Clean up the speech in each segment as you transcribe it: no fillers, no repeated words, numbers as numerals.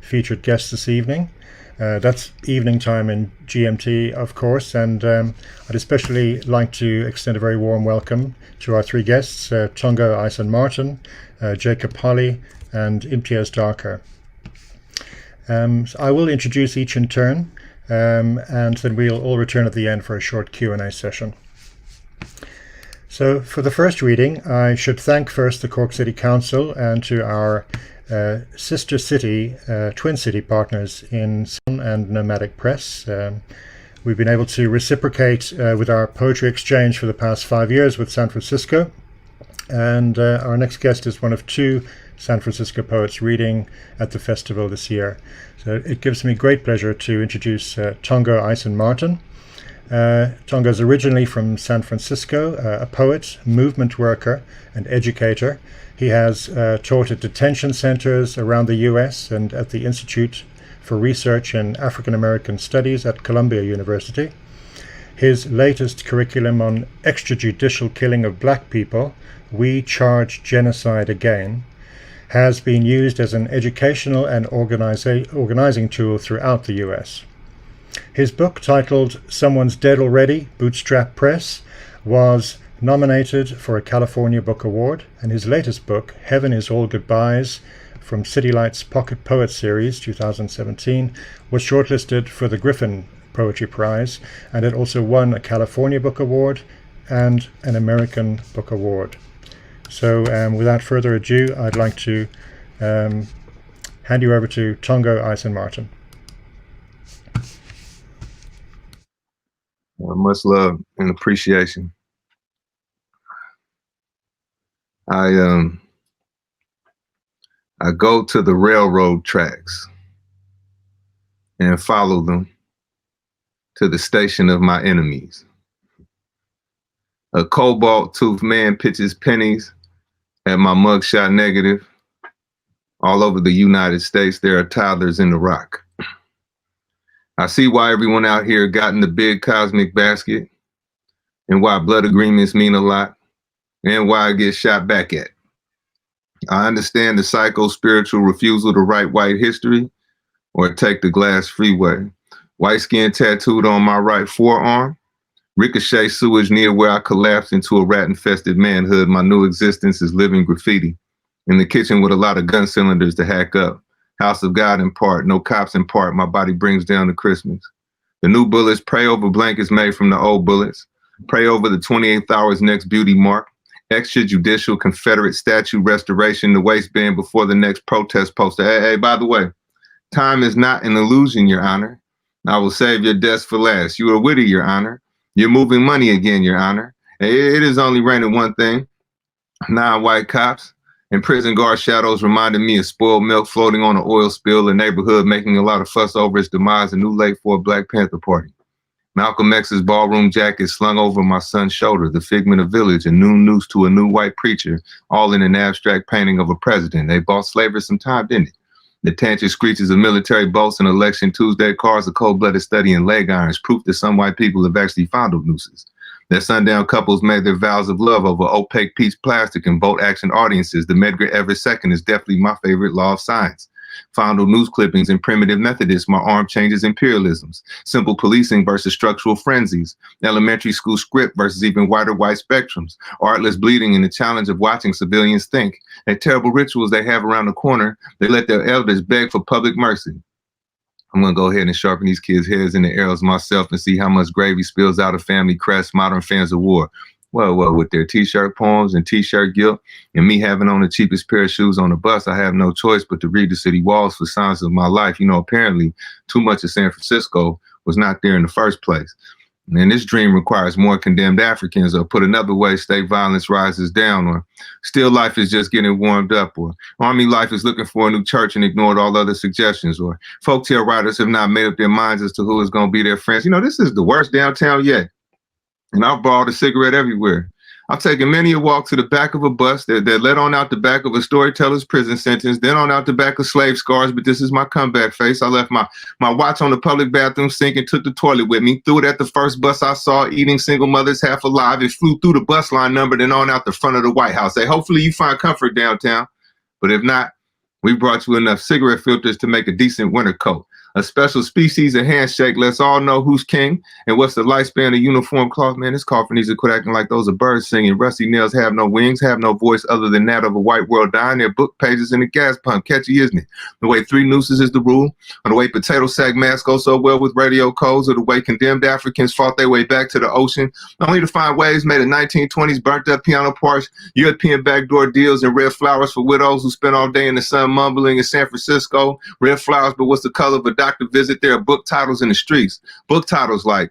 featured guest this evening. That's evening time in GMT, of course, and I'd especially like to extend a very warm welcome to our three guests, Tongo Eisen-Martin, Jacob Polley, and Imtiaz Dharker. So I will introduce each in turn, and then we'll all return at the end for a short Q&A session. So for the first reading, I should thank first the Cork City Council and to our sister city, twin city partners in Sun and Nomadic Press. We've been able to reciprocate with our poetry exchange for the past 5 years with San Francisco. And our next guest is one of two San Francisco poets reading at the festival this year. So it gives me great pleasure to introduce Tongo Eisen-Martin. Tongo is originally from San Francisco, a poet, movement worker, and educator. He has taught at detention centers around the US and at the Institute for Research in African American Studies at Columbia University. His latest curriculum on extrajudicial killing of black people, We Charge Genocide Again, has been used as an educational and organizing tool throughout the US. His book, titled Someone's Dead Already, Bootstrap Press, was nominated for a California Book Award, and his latest book, Heaven is All Goodbyes, from City Light's Pocket Poet Series 2017, was shortlisted for the Griffin Poetry Prize, and it also won a California Book Award and an American Book Award. So without further ado, I'd like to hand you over to Tongo Eisen-Martin. Much love and appreciation. I go to the railroad tracks and follow them to the station of my enemies. A cobalt-toothed man pitches pennies at my mugshot negative. All over the United States, there are toddlers in the rock. I see why everyone out here got in the big cosmic basket, and why blood agreements mean a lot, and why I get shot back at. I understand the psycho-spiritual refusal to write white history or take the glass freeway. White skin tattooed on my right forearm, ricochet sewage near where I collapsed into a rat-infested manhood. My new existence is living graffiti. In the kitchen with a lot of gun cylinders to hack up. House of God in part, no cops in part, my body brings down to Christmas. The new bullets pray over blankets made from the old bullets. Pray over the 28th hour's next beauty mark. Extrajudicial Confederate statue restoration, the waistband before the next protest poster. Hey, by the way, time is not an illusion, Your Honor. I will save your desk for last. You are witty, Your Honor. You're moving money again, Your Honor. It is only raining one thing. 9 white cops. And prison guard shadows reminded me of spoiled milk floating on an oil spill, a neighborhood making a lot of fuss over its demise, a new lake for a Black Panther party. Malcolm X's ballroom jacket slung over my son's shoulder, the figment of village, a new noose to a new white preacher, all in an abstract painting of a president. They bought slavery some time, didn't it? The tantric screeches of military bolts and election Tuesday cars, a cold-blooded study in leg irons, proof that some white people have actually fondled nooses. That sundown couples made their vows of love over opaque peach plastic and bolt action audiences. The Medgar Evers II is definitely my favorite law of science. Fondle news clippings and primitive Methodists, my arm changes imperialisms. Simple policing versus structural frenzies. Elementary school script versus even wider white spectrums. Artless bleeding and the challenge of watching civilians think. And terrible rituals they have around the corner, they let their elders beg for public mercy. I'm going to go ahead and sharpen these kids' heads in the arrows myself and see how much gravy spills out of family crest, modern fans of war. Well, with their t-shirt poems and t-shirt guilt and me having on the cheapest pair of shoes on the bus, I have no choice but to read the city walls for signs of my life. You know, apparently too much of San Francisco was not there in the first place. And this dream requires more condemned Africans, or put another way, state violence rises down, or still life is just getting warmed up, or army life is looking for a new church and ignored all other suggestions, or folktale writers have not made up their minds as to who is going to be their friends. You know, this is the worst downtown yet. And I've borrowed a cigarette everywhere. I've taken many a walk to the back of a bus that led on out the back of a storyteller's prison sentence, then on out the back of slave scars, but this is my comeback face. I left my watch on the public bathroom sink and took the toilet with me, threw it at the first bus I saw, eating single mothers half alive. It flew through the bus line number, then on out the front of the White House. Hey, hopefully you find comfort downtown, but if not, We brought you enough cigarette filters to make a decent winter coat. A special species of handshake lets all know who's king and what's the lifespan of uniform cloth. Man, this coffin needs to quit acting like those are birds singing. Rusty nails have no wings, have no voice other than that of a white world dying. Their book pages in a gas pump. Catchy, isn't it? The way 3 nooses is the rule, or the way potato sack masks go so well with radio codes, or the way condemned Africans fought their way back to the ocean, only to find waves made of 1920s burnt up piano parts, European backdoor deals, and red flowers for widows who spent all day in the sun mumbling in San Francisco. Red flowers, but what's the color of a doctor visit? There are book titles in the streets. Book titles like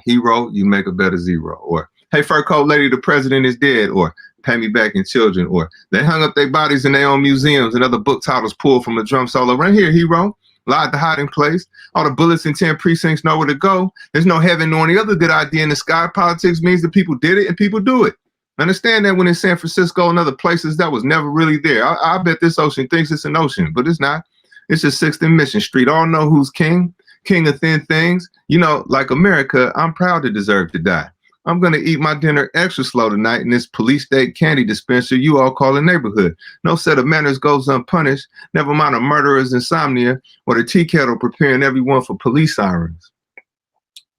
Hero, You Make a Better Zero, or Hey Fur Coat Lady, the President is Dead, or Pay Me Back in Children, or They Hung Up Their Bodies in Their Own Museums, and other book titles pulled from a drum solo. Right here, Hero, Lied the Hiding Place. All the bullets in 10 precincts know where to go. There's no heaven nor any other good idea in the sky. Politics means that people did it and people do it. Understand that when in San Francisco and other places that was never really there. I bet this ocean thinks it's an ocean, but it's not. It's just 6th and Mission Street. All know who's king, king of thin things. You know, like America, I'm proud to deserve to die. I'm going to eat my dinner extra slow tonight in this police state candy dispenser you all call a neighborhood. No set of manners goes unpunished, never mind a murderer's insomnia or the tea kettle preparing everyone for police sirens.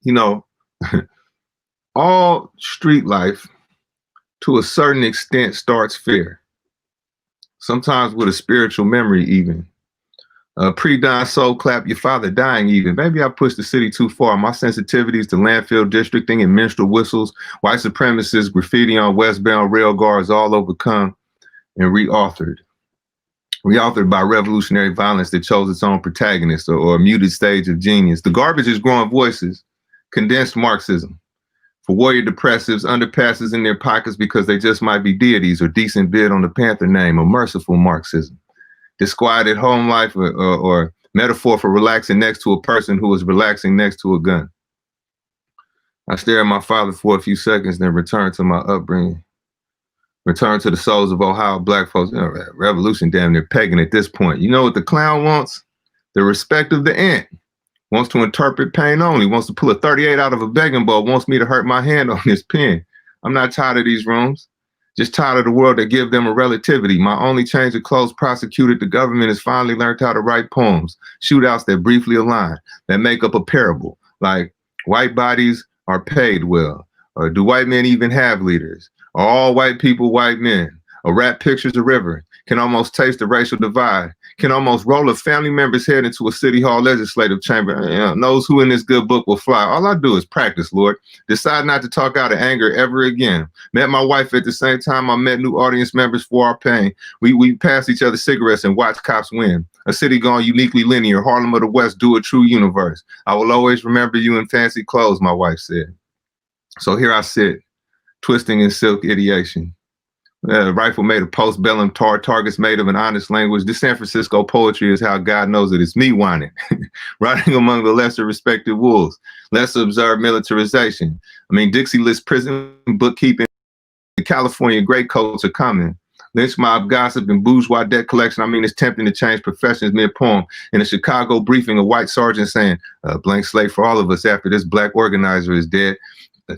You know, all street life to a certain extent starts fair, sometimes with a spiritual memory even. Pre-dying soul clap, your father dying even. Maybe I pushed the city too far. My sensitivities to landfill districting and minstrel whistles, white supremacists, graffiti on westbound rail guards all overcome and reauthored. Reauthored by revolutionary violence that chose its own protagonist or a muted stage of genius. The garbage is growing voices, condensed Marxism. For warrior depressives, underpasses in their pockets because they just might be deities or decent bid on the Panther name or merciful Marxism. Disquieted home life or metaphor for relaxing next to a person who is relaxing next to a gun. I stare at my father for a few seconds, then return to my upbringing. Return to the souls of Ohio black folks. You know, revolution damn near pegging at this point. You know what the clown wants? The respect of the ant. Wants to interpret pain only. Wants to pull a 38 out of a begging bowl. Wants me to hurt my hand on this pen. I'm not tired of these rooms. Just tired of the world that give them a relativity. My only change of clothes prosecuted the government has finally learned how to write poems, shootouts that briefly align, that make up a parable, like white bodies are paid well, or do white men even have leaders? Are all white people white men? A rat pictures a river, can almost taste the racial divide, can almost roll a family member's head into a city hall legislative chamber, knows who in this good book will fly. All I do is practice, Lord. Decide not to talk out of anger ever again. Met my wife at the same time I met new audience members for our pain. We passed each other cigarettes and watched cops win. A city gone uniquely linear, Harlem of the West, do a true universe. I will always remember you in fancy clothes, my wife said. So here I sit, twisting in silk ideation. Rifle made of post-bellum targets made of an honest language. This San Francisco poetry is how God knows it. It's me whining, riding among the lesser respected wolves, lesser observed militarization. I mean, Dixie list prison bookkeeping, the California greatcoats are coming. Lynch mob gossip and bourgeois debt collection. I mean, it's tempting to change professions mid-poem. In a Chicago briefing, a white sergeant saying, blank slate for all of us after this black organizer is dead.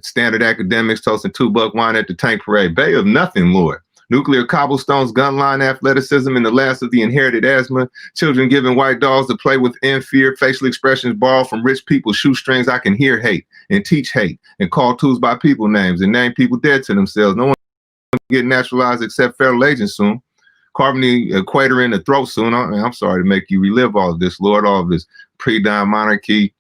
Standard academics toasting $2 wine at the tank parade. Bay of nothing, Lord. Nuclear cobblestones, gun line athleticism, and the last of the inherited asthma. Children giving white dolls to play with in fear. Facial expressions borrowed from rich people's shoestrings. I can hear hate and teach hate and call tools by people names and name people dead to themselves. No one get naturalized except federal agents soon. Carving the equator in the throat soon. I'm sorry to make you relive all of this, Lord. All of this pre-dime monarchy,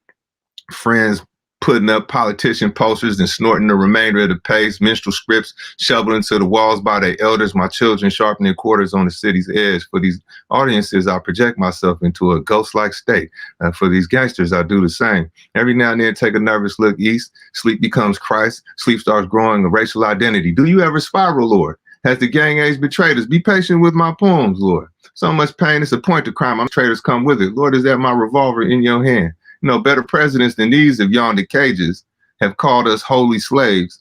friends putting up politician posters and snorting the remainder of the paste, minstrel scripts shoveled into the walls by their elders, my children sharpening quarters on the city's edge. For these audiences, I project myself into a ghost-like state. For these gangsters, I do the same. Every now and then, take a nervous look east. Sleep becomes Christ. Sleep starts growing a racial identity. Do you ever spiral, Lord? Has the gang age betrayed us? Be patient with my poems, Lord. So much pain, it's a point to crime. My traitors come with it. Lord, is that my revolver in your hand? You know, better presidents than these have yawned at cages, have called us holy slaves,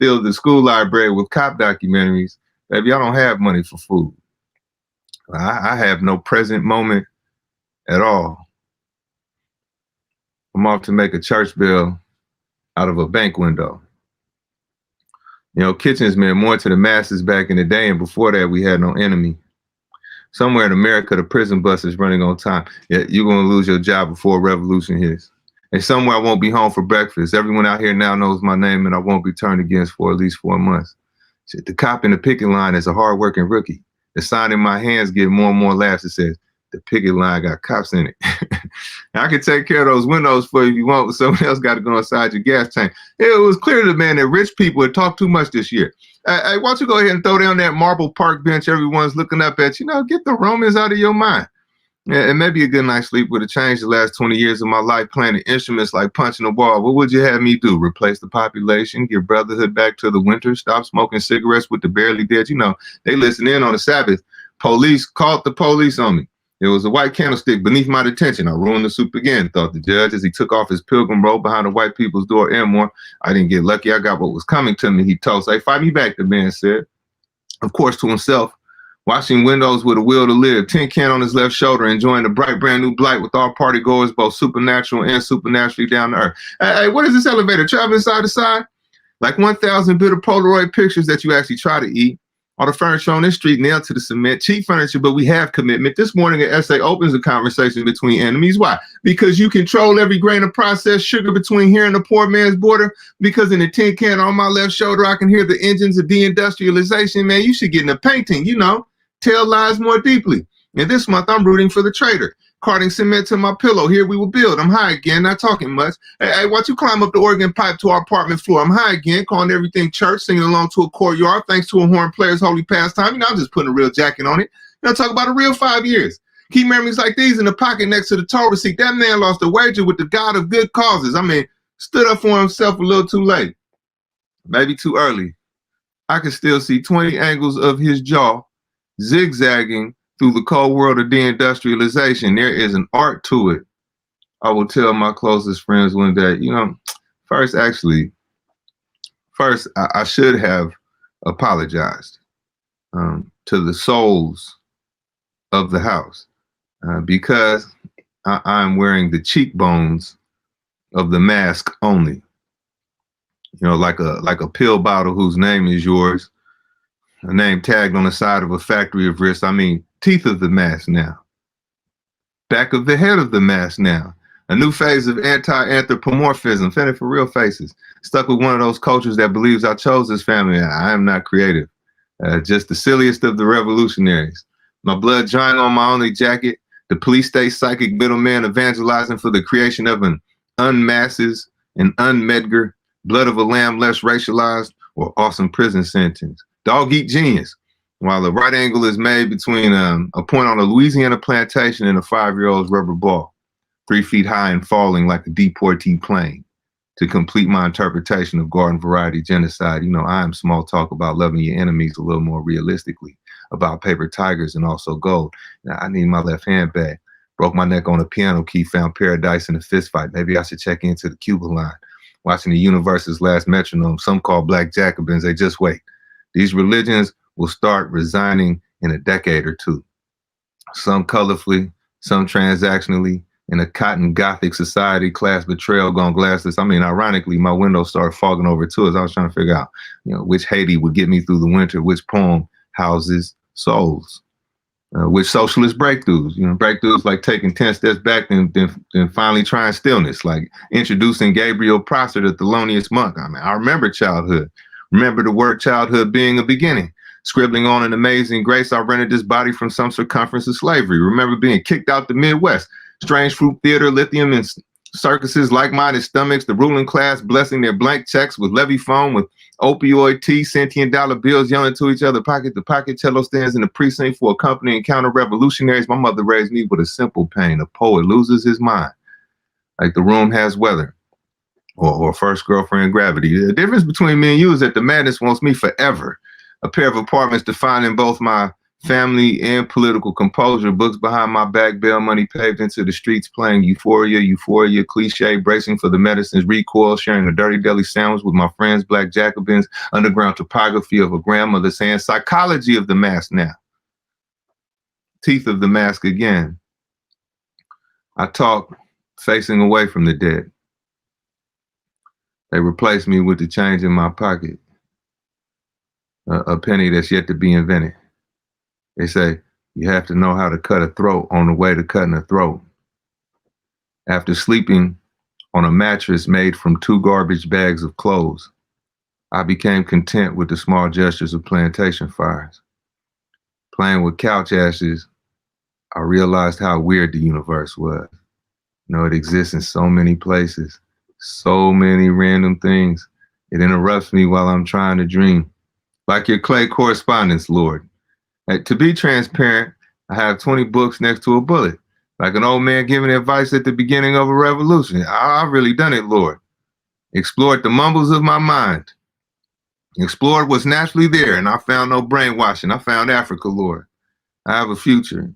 filled the school library with cop documentaries. Baby, I don't have money for food. I have no present moment at all. I'm off to make a church bell out of a bank window. You know, kitchens meant more to the masses back in the day, and before that, we had no enemy. Somewhere in America, the prison bus is running on time. Yeah, you're going to lose your job before revolution hits. And somewhere I won't be home for breakfast. Everyone out here now knows my name, and I won't be turned against for at least 4 months. The cop in the picket line is a hardworking rookie. The sign in my hands get more and more laughs. It says, the picket line got cops in it. I can take care of those windows for you if you want, but someone else got to go inside your gas tank. It was clear to the man that rich people had talked too much this year. Hey, why don't you go ahead and throw down that marble park bench everyone's looking up at? Get the Romans out of your mind. Yeah, and maybe a good night's sleep would have changed the last 20 years of my life playing instruments like punching a wall. What would you have me do? Replace the population, give brotherhood back to the winter, stop smoking cigarettes with the barely dead? They listen in on the Sabbath. Police called the police on me. There was a white candlestick beneath my detention. I ruined the soup again, thought the judge as he took off his pilgrim robe behind the white people's door. And more, I didn't get lucky. I got what was coming to me, he told. Say, fight me back, the man said. Of course, to himself. Washing windows with a will to live, tin can on his left shoulder, enjoying the bright, brand new blight with all party goers, both supernatural and supernaturally down to earth. Hey, what is this elevator? Traveling side to side? Like 1,000 bitter Polaroid pictures that you actually try to eat. All the furniture on this street nailed to the cement. Cheap furniture, but we have commitment. This morning, an essay opens a conversation between enemies. Why? Because you control every grain of processed sugar between here and the poor man's border. Because in the tin can on my left shoulder, I can hear the engines of deindustrialization. Man, you should get in a painting, Tell lies more deeply. And this month, I'm rooting for the traitor. Carting cement to my pillow. Here we will build. I'm high again, not talking much. Hey, why don't you climb up the organ pipe to our apartment floor? I'm high again, calling everything church, singing along to a courtyard, thanks to a horn player's holy pastime. I'm just putting a real jacket on it. Talk about a real 5 years. Keep memories like these in the pocket next to the toll receipt. That man lost a wager with the God of good causes. Stood up for himself a little too late. Maybe too early. I can still see 20 angles of his jaw zigzagging through the cold world of deindustrialization. There is an art to it. I will tell my closest friends one day, first, I should have apologized to the souls of the house because I'm wearing the cheekbones of the mask only. Like a pill bottle whose name is yours. A name tagged on the side of a factory of wrists. Teeth of the mask now. Back of the head of the mask now. A new phase of anti-anthropomorphism, fitted for real faces. Stuck with one of those cultures that believes I chose this family. I am not creative. Just the silliest of the revolutionaries. My blood drying on my only jacket. The police state psychic middleman evangelizing for the creation of an unmasses, an unmedgar, blood of a lamb less racialized, or awesome prison sentence. Dog eat genius, while the right angle is made between a point on a Louisiana plantation and a 5-year-old's rubber ball, 3 feet high and falling like a deportee plane. To complete my interpretation of garden variety genocide, I am small talk about loving your enemies a little more realistically, about paper tigers and also gold. Now, I need my left hand back. Broke my neck on a piano key, found paradise in a fist fight. Maybe I should check into the Cuban line. Watching the universe's last metronome, some call black Jacobins, they just wait. These religions will start resigning in a decade or two. Some colorfully, some transactionally. In a cotton Gothic society, class betrayal gone glassless. Ironically, my window started fogging over too as I was trying to figure out, which Haiti would get me through the winter, which poem houses souls, which socialist breakthroughs, breakthroughs like taking 10 steps back and then finally trying stillness, like introducing Gabriel Prosser, the Thelonious Monk. I remember childhood. Remember the word childhood being a beginning. Scribbling on an amazing grace, I rented this body from some circumference of slavery. Remember being kicked out the Midwest. Strange fruit theater, lithium and circuses, like-minded stomachs, the ruling class blessing their blank checks with levy phone, with opioid tea, sentient dollar bills yelling to each other, pocket to pocket, cello stands in the precinct for accompanying counter-revolutionaries. My mother raised me with a simple pain. A poet loses his mind. Like the room has weather. Or first girlfriend gravity. The difference between me and you is that the madness wants me forever. A pair of apartments defining both my family and political composure. Books behind my back, bail money paved into the streets, playing euphoria, cliche, bracing for the medicine's recoil, sharing a dirty deli sandwich with my friends, black Jacobins, underground topography of a grandmother's hand, psychology of the mask now. Teeth of the mask again. I talk facing away from the dead. They replace me with the change in my pocket, a penny that's yet to be invented. They say, You have to know how to cut a throat on the way to cutting a throat. After sleeping on a mattress made from 2 garbage bags of clothes, I became content with the small gestures of plantation fires. Playing with couch ashes, I realized how weird the universe was. You know, it exists in so many places, so many random things. It interrupts me while I'm trying to dream. Like your clay correspondence, Lord. To be transparent, I have 20 books next to a bullet. Like an old man giving advice at the beginning of a revolution. I've really done it, Lord. Explored the mumbles of my mind. Explored what's naturally there, and I found no brainwashing. I found Africa, Lord. I have a future.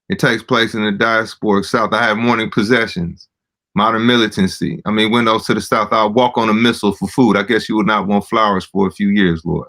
It takes place in the diasporic South. I have morning possessions, modern militancy. I mean, windows to the South. I'll walk on a missile for food. I guess you would not want flowers for a few years, Lord.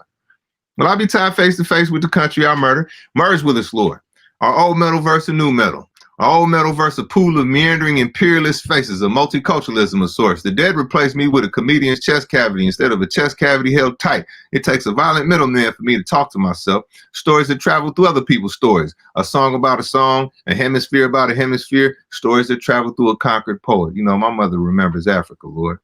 Will I be tied face to face with the country I murder? Merge with us, Lord. Our old metal versus new metal. Our old metal versus a pool of meandering imperialist faces, a multiculturalism of sorts. The dead replaced me with a comedian's chest cavity instead of a chest cavity held tight. It takes a violent middleman for me to talk to myself. Stories that travel through other people's stories. A song about a song, a hemisphere about a hemisphere. Stories that travel through a conquered poet. You know, my mother remembers Africa, Lord.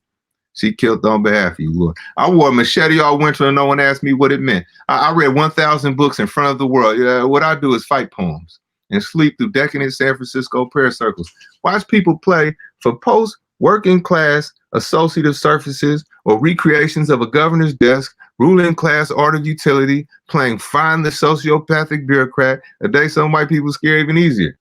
She killed on behalf of you, Lord. I wore a machete all winter and no one asked me what it meant. I read 1,000 books in front of the world. What I do is fight poems and sleep through decadent San Francisco prayer circles. Watch people play for post-working class associative surfaces or recreations of a governor's desk, ruling class art of utility, playing find the sociopathic bureaucrat, a day some white people scare even easier.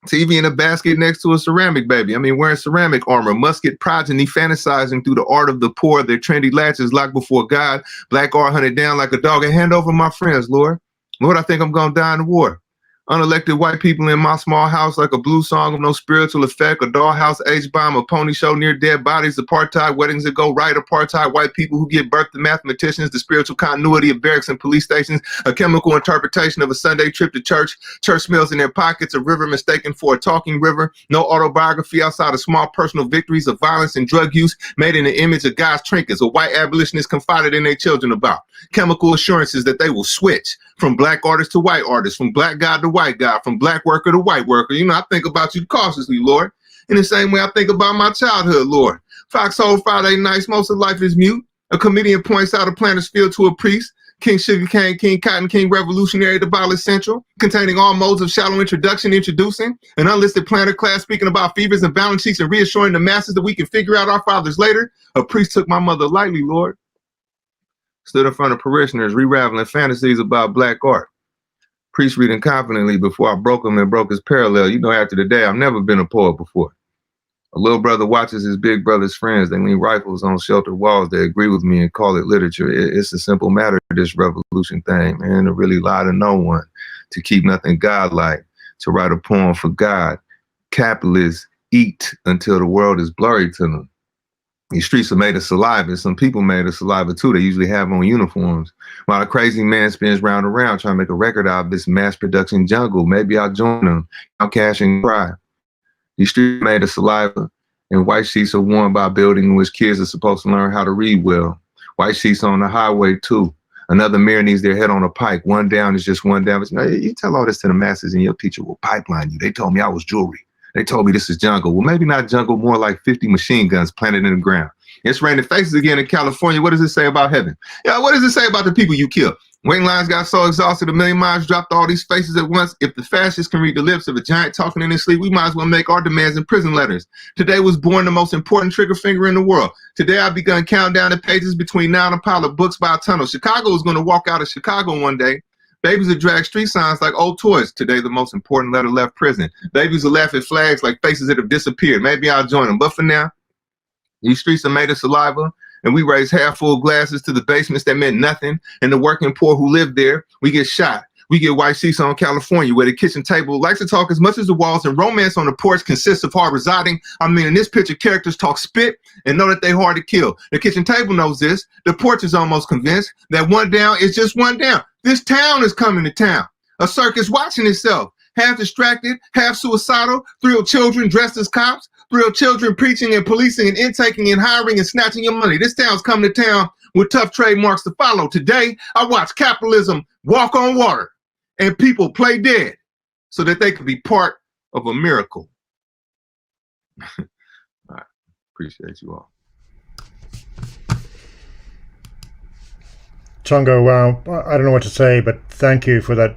TV in a basket next to a ceramic baby. I mean, wearing ceramic armor, musket progeny, fantasizing through the art of the poor, their trendy latches locked before God, black art hunted down like a dog, and hand over my friends, Lord. Lord, I think I'm going to die in the war. Unelected white people in my small house like a blues song of no spiritual effect, a dollhouse H-bomb, a pony show near dead bodies, apartheid weddings that go right, apartheid white people who give birth to mathematicians, the spiritual continuity of barracks and police stations, a chemical interpretation of a Sunday trip to church smells in their pockets, a river mistaken for a talking river, no autobiography outside of small personal victories of violence and drug use made in the image of God's trinkets, a white abolitionist confided in their children about, chemical assurances that they will switch from black artist to white artist, from black God to white God, from black worker to white worker. You know, I think about you cautiously, Lord. In the same way I think about my childhood, Lord. Foxhole Friday nights, most of life is mute. A comedian points out a planter's field to a priest. King Sugarcane, King Cotton, King Revolutionary, the Bottle Central, containing all modes of shallow introduction, introducing an unlisted planter class speaking about fevers and balance sheets and reassuring the masses that we can figure out our fathers later. A priest took my mother lightly, Lord. Stood in front of parishioners, re-raveling fantasies about black art. Priest reading confidently before I broke him and broke his parallel. You know, after the day, I've never been a poet before. A little brother watches his big brother's friends. They lean rifles on sheltered walls. They agree with me and call it literature. It's a simple matter, this revolution thing, man, to really lie to no one, to keep nothing godlike, to write a poem for God. Capitalists eat until the world is blurry to them. These streets are made of saliva. Some people made of saliva too. They usually have on uniforms. While a crazy man spins round and round trying to make a record out of this mass production jungle, maybe I'll join them. I'll cash and cry. These streets are made of saliva, and white sheets are worn by a building in which kids are supposed to learn how to read well. White sheets on the highway too. Another mirror needs their head on a pike. One down is just one down. But, you know, you tell all this to the masses and your teacher will pipeline you. They told me I was jewelry. They told me this is jungle. Well, maybe not jungle, more like 50 machine guns planted in the ground. It's raining faces again in California. What does it say about heaven? Yeah, what does it say about the people you kill? Waiting lines got so exhausted, a million minds dropped all these faces at once. If the fascists can read the lips of a giant talking in his sleep, we might as well make our demands in prison letters. Today was born the most important trigger finger in the world. Today I begun counting down the pages between now and a pile of books by a tunnel. Chicago is going to walk out of Chicago one day. Babies will drag street signs like old toys. Today, the most important letter left prison. Babies will laugh at flags like faces that have disappeared. Maybe I'll join them. But for now, these streets are made of saliva, and we raise half-full glasses to the basements that meant nothing. And the working poor who live there, we get shot. We get white sheets on California, where the kitchen table likes to talk as much as the walls, and romance on the porch consists of hard residing. I mean, in this picture, characters talk spit and know that they hard to kill. The kitchen table knows this. The porch is almost convinced that one down is just one down. This town is coming to town. A circus watching itself. Half distracted, half suicidal, thrilled children dressed as cops, thrilled children preaching and policing and intaking and hiring and snatching your money. This town's coming to town with tough trademarks to follow. Today, I watch capitalism walk on water and people play dead. so that they could be part of a miracle. All right. Appreciate you all. Tongo, wow, I don't know what to say, but thank you for that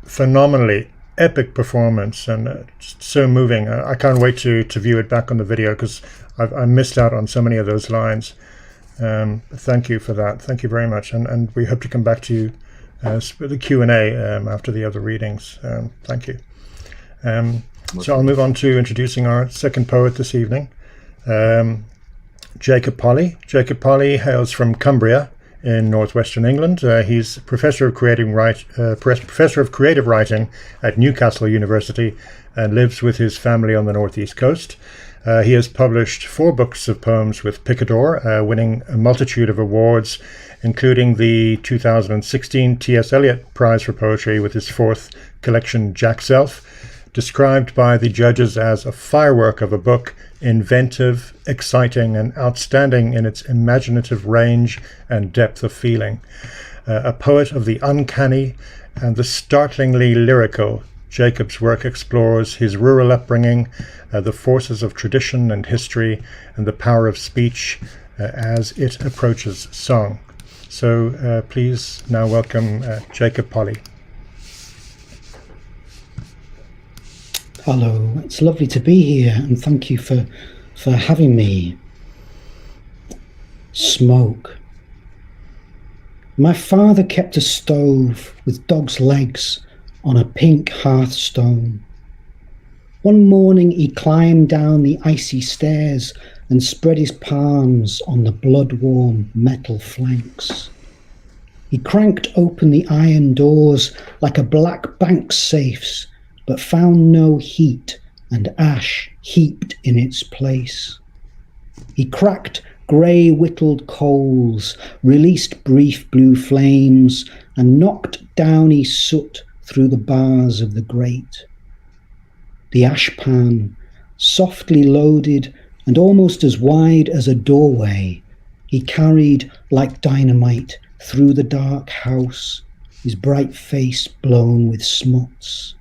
phenomenally epic performance, and just so moving. I can't wait to view it back on the video, because I missed out on so many of those lines. Thank you for that. Thank you very much, and we hope to come back to you for the Q&A after the other readings. Thank you. So I'll move on to introducing our second poet this evening, Jacob Polley. Jacob Polley hails from Cumbria in northwestern England. He's professor of creative writing at Newcastle University and lives with his family on the northeast coast. He has published 4 books of poems with Picador, winning a multitude of awards, including the 2016 T.S. Eliot Prize for Poetry with his 4th collection, Jackself, described by the judges as a firework of a book, inventive, exciting, and outstanding in its imaginative range and depth of feeling. A poet of the uncanny and the startlingly lyrical, Jacob's work explores his rural upbringing, the forces of tradition and history, and the power of speech as it approaches song. So please now welcome Jacob Polley. Hello, it's lovely to be here, and thank you for having me. Smoke. My father kept a stove with dog's legs on a pink hearthstone. One morning he climbed down the icy stairs and spread his palms on the blood-warm metal flanks. He cranked open the iron doors like a black bank's safes, but found no heat and ash heaped in its place. He cracked grey whittled coals, released brief blue flames, and knocked downy soot through the bars of the grate. The ash pan, softly loaded and almost as wide as a doorway, he carried like dynamite through the dark house, his bright face blown with smuts.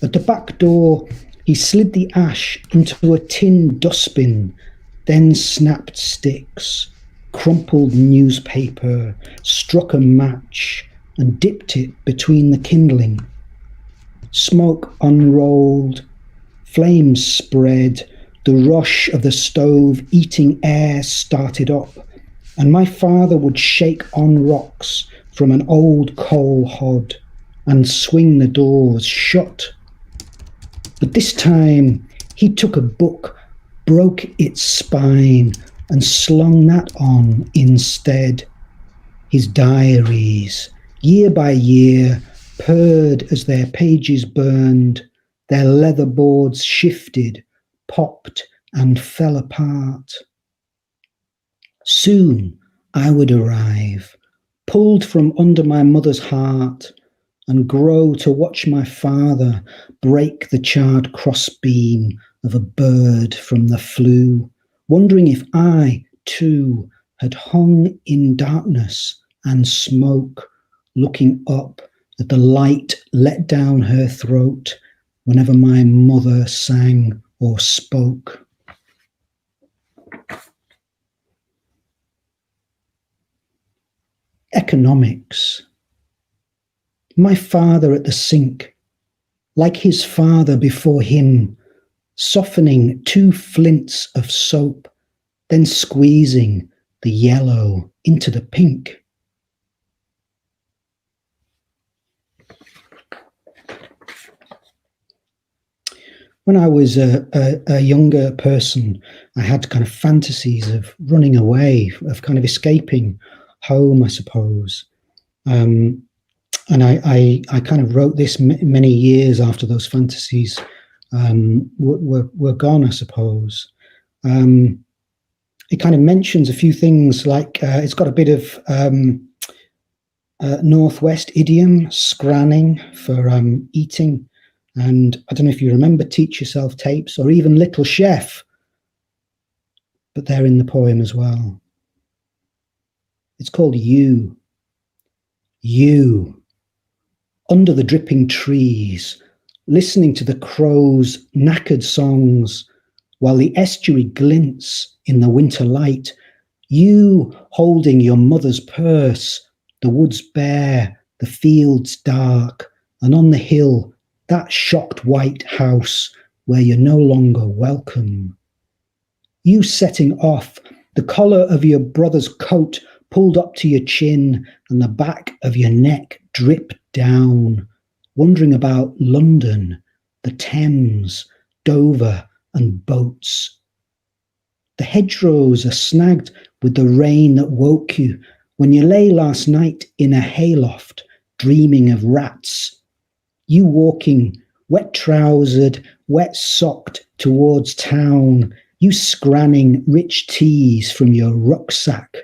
At the back door, he slid the ash into a tin dustbin, then snapped sticks, crumpled newspaper, struck a match, and dipped it between the kindling. Smoke unrolled, flames spread, the rush of the stove eating air started up, and my father would shake on rocks from an old coal hod and swing the doors shut. But this time he took a book, broke its spine, and slung that on instead. His diaries, year by year, purred as their pages burned, their leather boards shifted, popped, and fell apart. Soon I would arrive, pulled from under my mother's heart, and grow to watch my father break the charred crossbeam of a bird from the flue, wondering if I, too, had hung in darkness and smoke, looking up at the light let down her throat whenever my mother sang or spoke. Economics. My father at the sink, like his father before him, softening 2 flints of soap, then squeezing the yellow into the pink. When I was a younger person, I had kind of fantasies of running away, of kind of escaping home, I suppose. And I kind of wrote this many years after those fantasies were gone, I suppose. It kind of mentions a few things, like it's got a bit of Northwest idiom, scranning for eating. And I don't know if you remember Teach Yourself tapes or even Little Chef, but they're in the poem as well. It's called You. You. under the dripping trees, listening to the crows' knackered songs, while the estuary glints in the winter light, you holding your mother's purse, the woods bare, the fields dark, and on the hill, that shocked white house where you're no longer welcome. You setting off, the collar of your brother's coat pulled up to your chin and the back of your neck dripped down, wondering about London, the Thames, Dover, and boats. The hedgerows are snagged with the rain that woke you when you lay last night in a hayloft, dreaming of rats. You walking, wet-trousered, wet-socked towards town, you scranning rich teas from your rucksack.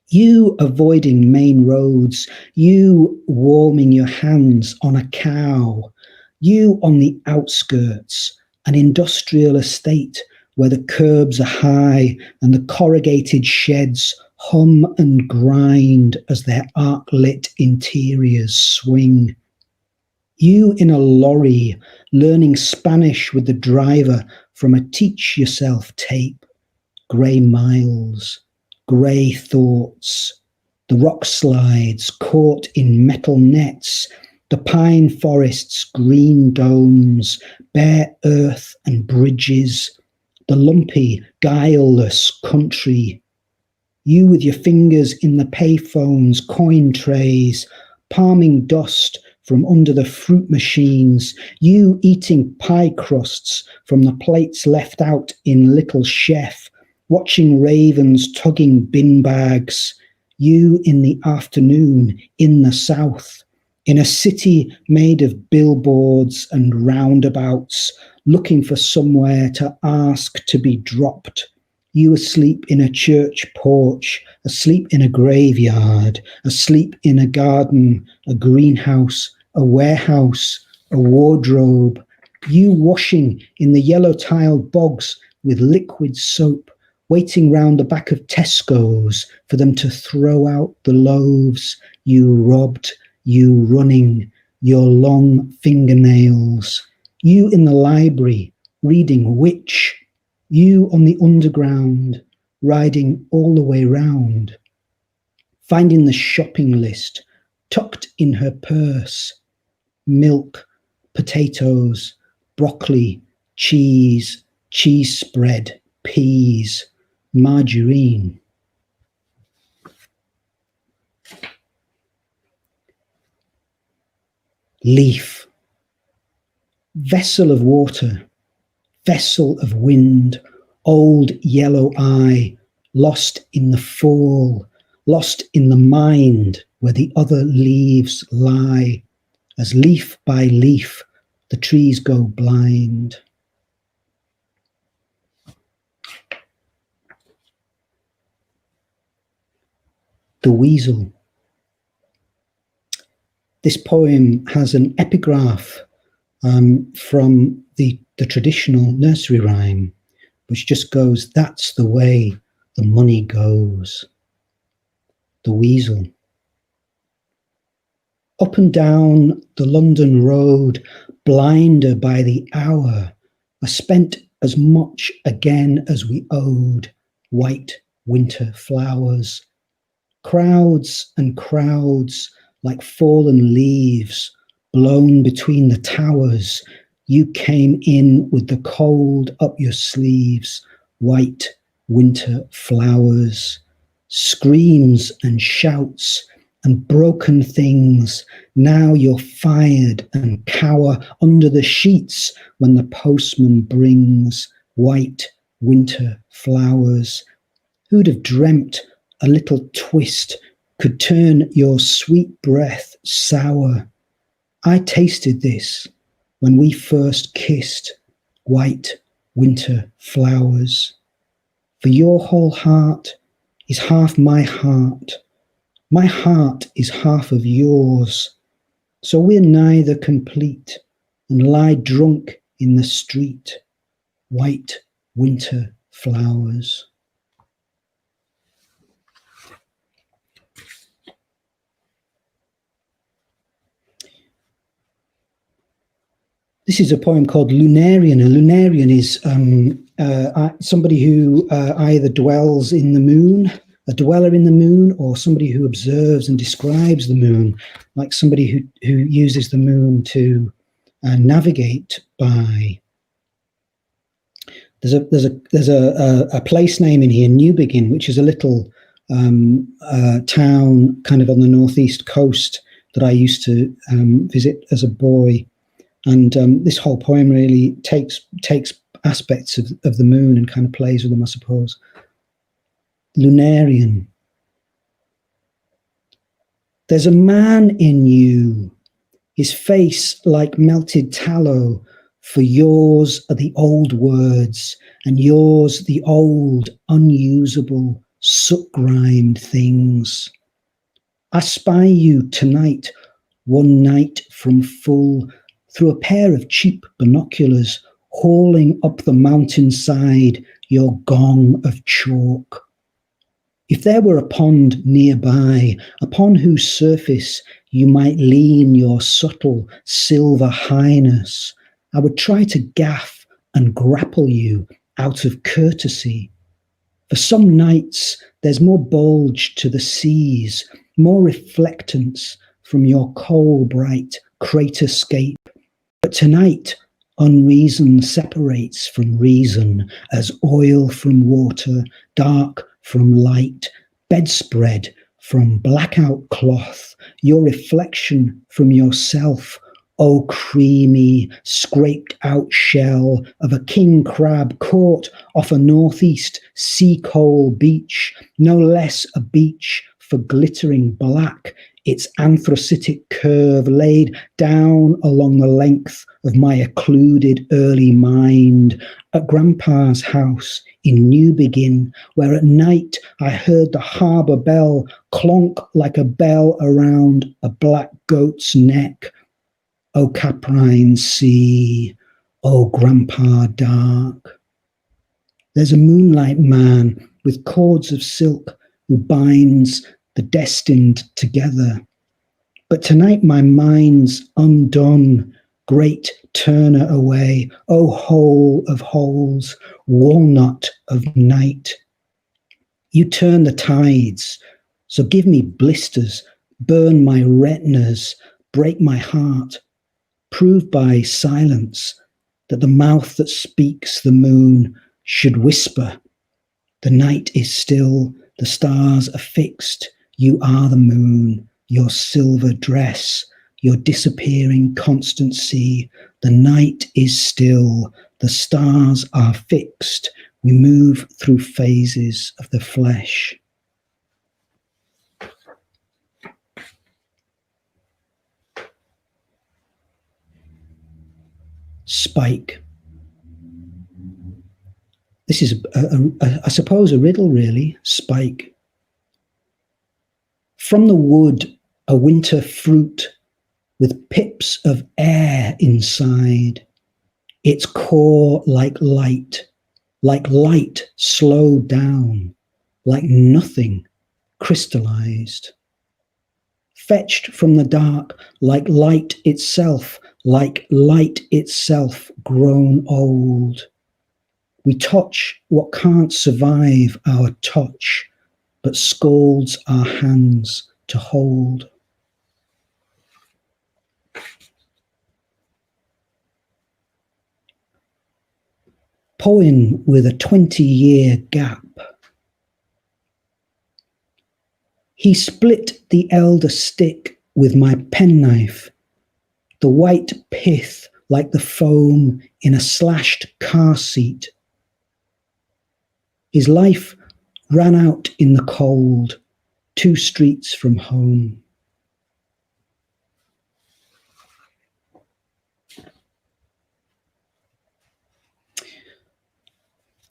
You avoiding main roads, you warming your hands on a cow, you on the outskirts, an industrial estate where the curbs are high and the corrugated sheds hum and grind as their arc-lit interiors swing. You in a lorry, learning Spanish with the driver from a Teach Yourself tape. Grey miles, grey thoughts, the rock slides caught in metal nets, the pine forest's green domes, bare earth and bridges, the lumpy, guileless country. You with your fingers in the payphone's coin trays, palming dust from under the fruit machines, you eating pie crusts from the plates left out in Little Chef, watching ravens tugging bin bags, you in the afternoon in the south, in a city made of billboards and roundabouts, looking for somewhere to ask to be dropped. You asleep in a church porch, asleep in a graveyard, asleep in a garden, a greenhouse, a warehouse, a wardrobe. You washing in the yellow-tiled bogs with liquid soap, waiting round the back of Tesco's for them to throw out the loaves you robbed, you running, your long fingernails. You in the library, reading Witch. You on the underground, riding all the way round. Finding the shopping list, tucked in her purse. Milk, potatoes, broccoli, cheese, cheese spread, peas, margarine. Leaf. Vessel of water, vessel of wind, old yellow eye, lost in the fall, lost in the mind where the other leaves lie, as leaf by leaf the trees go blind. The Weasel. This poem has an epigraph from the traditional nursery rhyme, which just goes, "That's the way the money goes." The Weasel. Up and down the London road, blinder by the hour, I spent as much again as we owed, white winter flowers. Crowds and crowds like fallen leaves, blown between the towers, you came in with the cold up your sleeves, white winter flowers. Screams and shouts and broken things, now you're fired and cower under the sheets when the postman brings white winter flowers. Who'd have dreamt a little twist could turn your sweet breath sour? I tasted this when we first kissed, white winter flowers. For your whole heart is half my heart is half of yours. So we're neither complete and lie drunk in the street, white winter flowers. This is a poem called Lunarian. A Lunarian is somebody who either dwells in the moon, a dweller in the moon, or somebody who observes and describes the moon, like somebody who uses the moon to navigate by. There's a place name in here, Newbegin, which is a little town kind of on the northeast coast that I used to visit as a boy. And this whole poem really takes aspects of the moon and kind of plays with them, I suppose. Lunarian. There's a man in you, his face like melted tallow, for yours are the old words, and yours the old, unusable, soot-grimed things. I spy you tonight, one night from full, through a pair of cheap binoculars, hauling up the mountainside your gong of chalk. If there were a pond nearby, upon whose surface you might lean your subtle silver highness, I would try to gaff and grapple you out of courtesy. For some nights there's more bulge to the seas, more reflectance from your coal-bright craterscape. But tonight, unreason separates from reason, as oil from water, dark from light, bedspread from blackout cloth, your reflection from yourself, O creamy, scraped-out shell of a king crab caught off a northeast sea coal beach, no less a beach for glittering black, its anthracitic curve laid down along the length of my occluded early mind, at Grandpa's house in Newbegin, where at night I heard the harbour bell clonk like a bell around a black goat's neck. O Caprine Sea, O Grandpa Dark. There's a moonlight man with cords of silk who binds the destined together. But tonight my mind's undone, great turner away, O hole of holes, walnut of night. You turn the tides, so give me blisters, burn my retinas, break my heart, prove by silence that the mouth that speaks the moon should whisper. The night is still, the stars are fixed, you are the moon, your silver dress, your disappearing constancy. The night is still, the stars are fixed, we move through phases of the flesh. Spike. This is, I suppose, a riddle, really. Spike. From the wood, a winter fruit with pips of air inside. Its core like light slowed down, like nothing crystallized. Fetched from the dark, like light itself grown old. We touch what can't survive our touch, but scalds our hands to hold. Poem with a 20-year gap. He split the elder stick with my penknife, the white pith like the foam in a slashed car seat. His life ran out in the cold, 2 streets from home.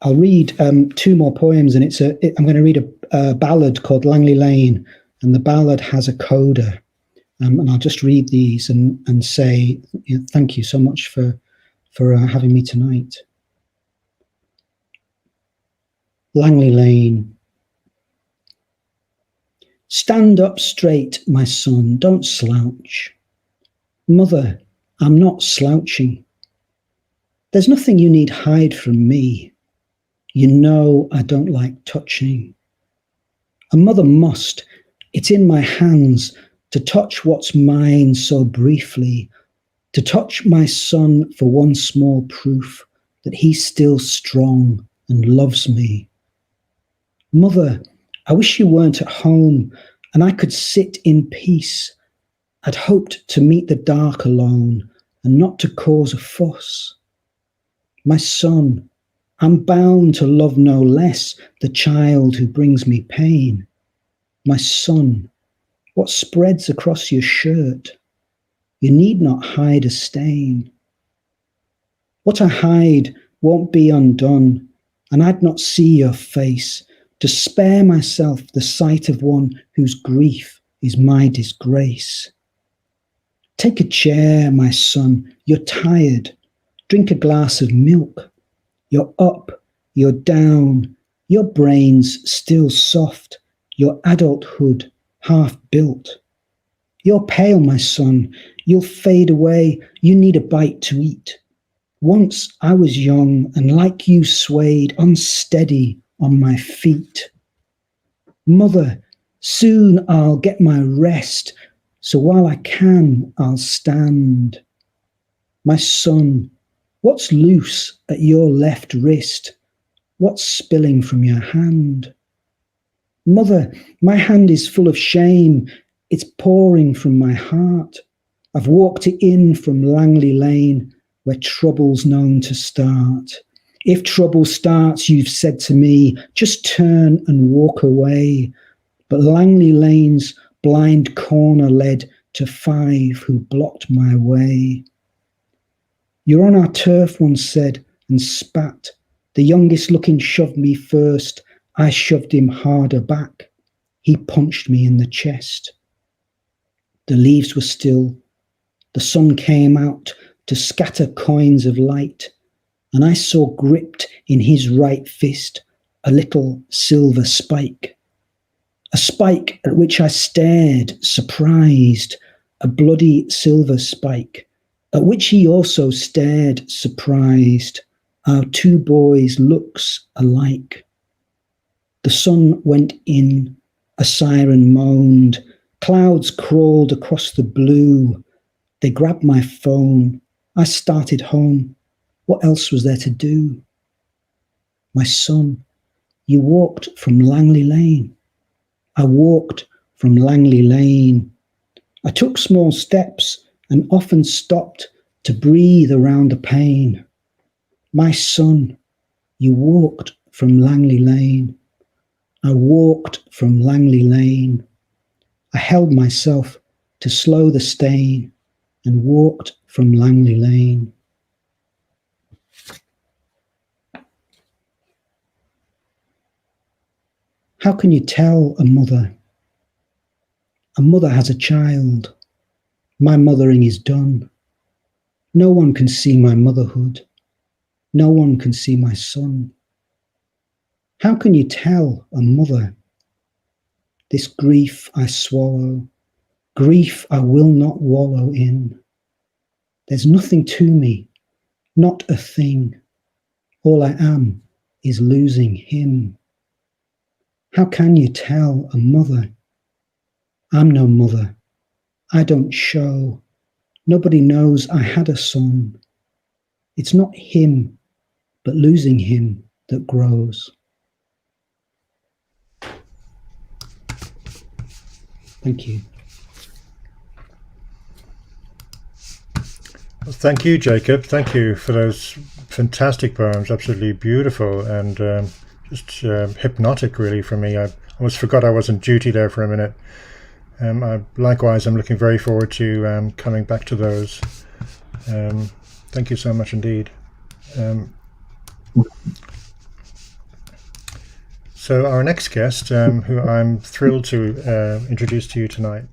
I'll read 2 more poems, and I'm going to read a ballad called Langley Lane, and the ballad has a coda. And I'll just read these and say, thank you so much for having me tonight. Langley Lane. Stand up straight, my son, don't slouch. Mother, I'm not slouching. There's nothing you need hide from me. You know I don't like touching. A mother must, it's in my hands, to touch what's mine so briefly, to touch my son for one small proof that he's still strong and loves me. Mother, I wish you weren't at home and I could sit in peace. I'd hoped to meet the dark alone and not to cause a fuss. My son, I'm bound to love no less the child who brings me pain. My son, what spreads across your shirt? You need not hide a stain. What I hide won't be undone, and I'd not see your face to spare myself the sight of one whose grief is my disgrace. Take a chair, my son, you're tired. Drink a glass of milk. You're up, you're down, your brain's still soft, your adulthood half built. You're pale, my son, you'll fade away, you need a bite to eat. Once I was young and like you swayed unsteady on my feet. Mother, soon I'll get my rest, so while I can, I'll stand. My son, what's loose at your left wrist? What's spilling from your hand? Mother, my hand is full of shame. It's pouring from my heart. I've walked it in from Langley Lane, where trouble's known to start. If trouble starts, you've said to me, just turn and walk away. But Langley Lane's blind corner led to 5 who blocked my way. You're on our turf, one said, and spat. The youngest looking shoved me first. I shoved him harder back. He punched me in the chest. The leaves were still. The sun came out to scatter coins of light, and I saw gripped in his right fist a little silver spike. A spike at which I stared, surprised, a bloody silver spike, at which he also stared, surprised, our 2 boys' looks alike. The sun went in, a siren moaned, clouds crawled across the blue. They grabbed my phone. I started home. What else was there to do? My son, you walked from Langley Lane. I walked from Langley Lane. I took small steps and often stopped to breathe around the pain. My son, you walked from Langley Lane. I walked from Langley Lane. I held myself to slow the stain and walked from Langley Lane. How can you tell a mother? A mother has a child. My mothering is done. No one can see my motherhood. No one can see my son. How can you tell a mother? This grief I swallow, grief I will not wallow in. There's nothing to me, not a thing. All I am is losing him. How can you tell a mother? I'm no mother. I don't show. Nobody knows I had a son. It's not him, but losing him that grows. Thank you. Well, thank you, Jacob. Thank you for those fantastic poems. Absolutely beautiful and just hypnotic, really, for me. I almost forgot I was on duty there for a minute. Likewise, I'm looking very forward to coming back to those. Thank you so much indeed. So our next guest, who I'm thrilled to introduce to you tonight,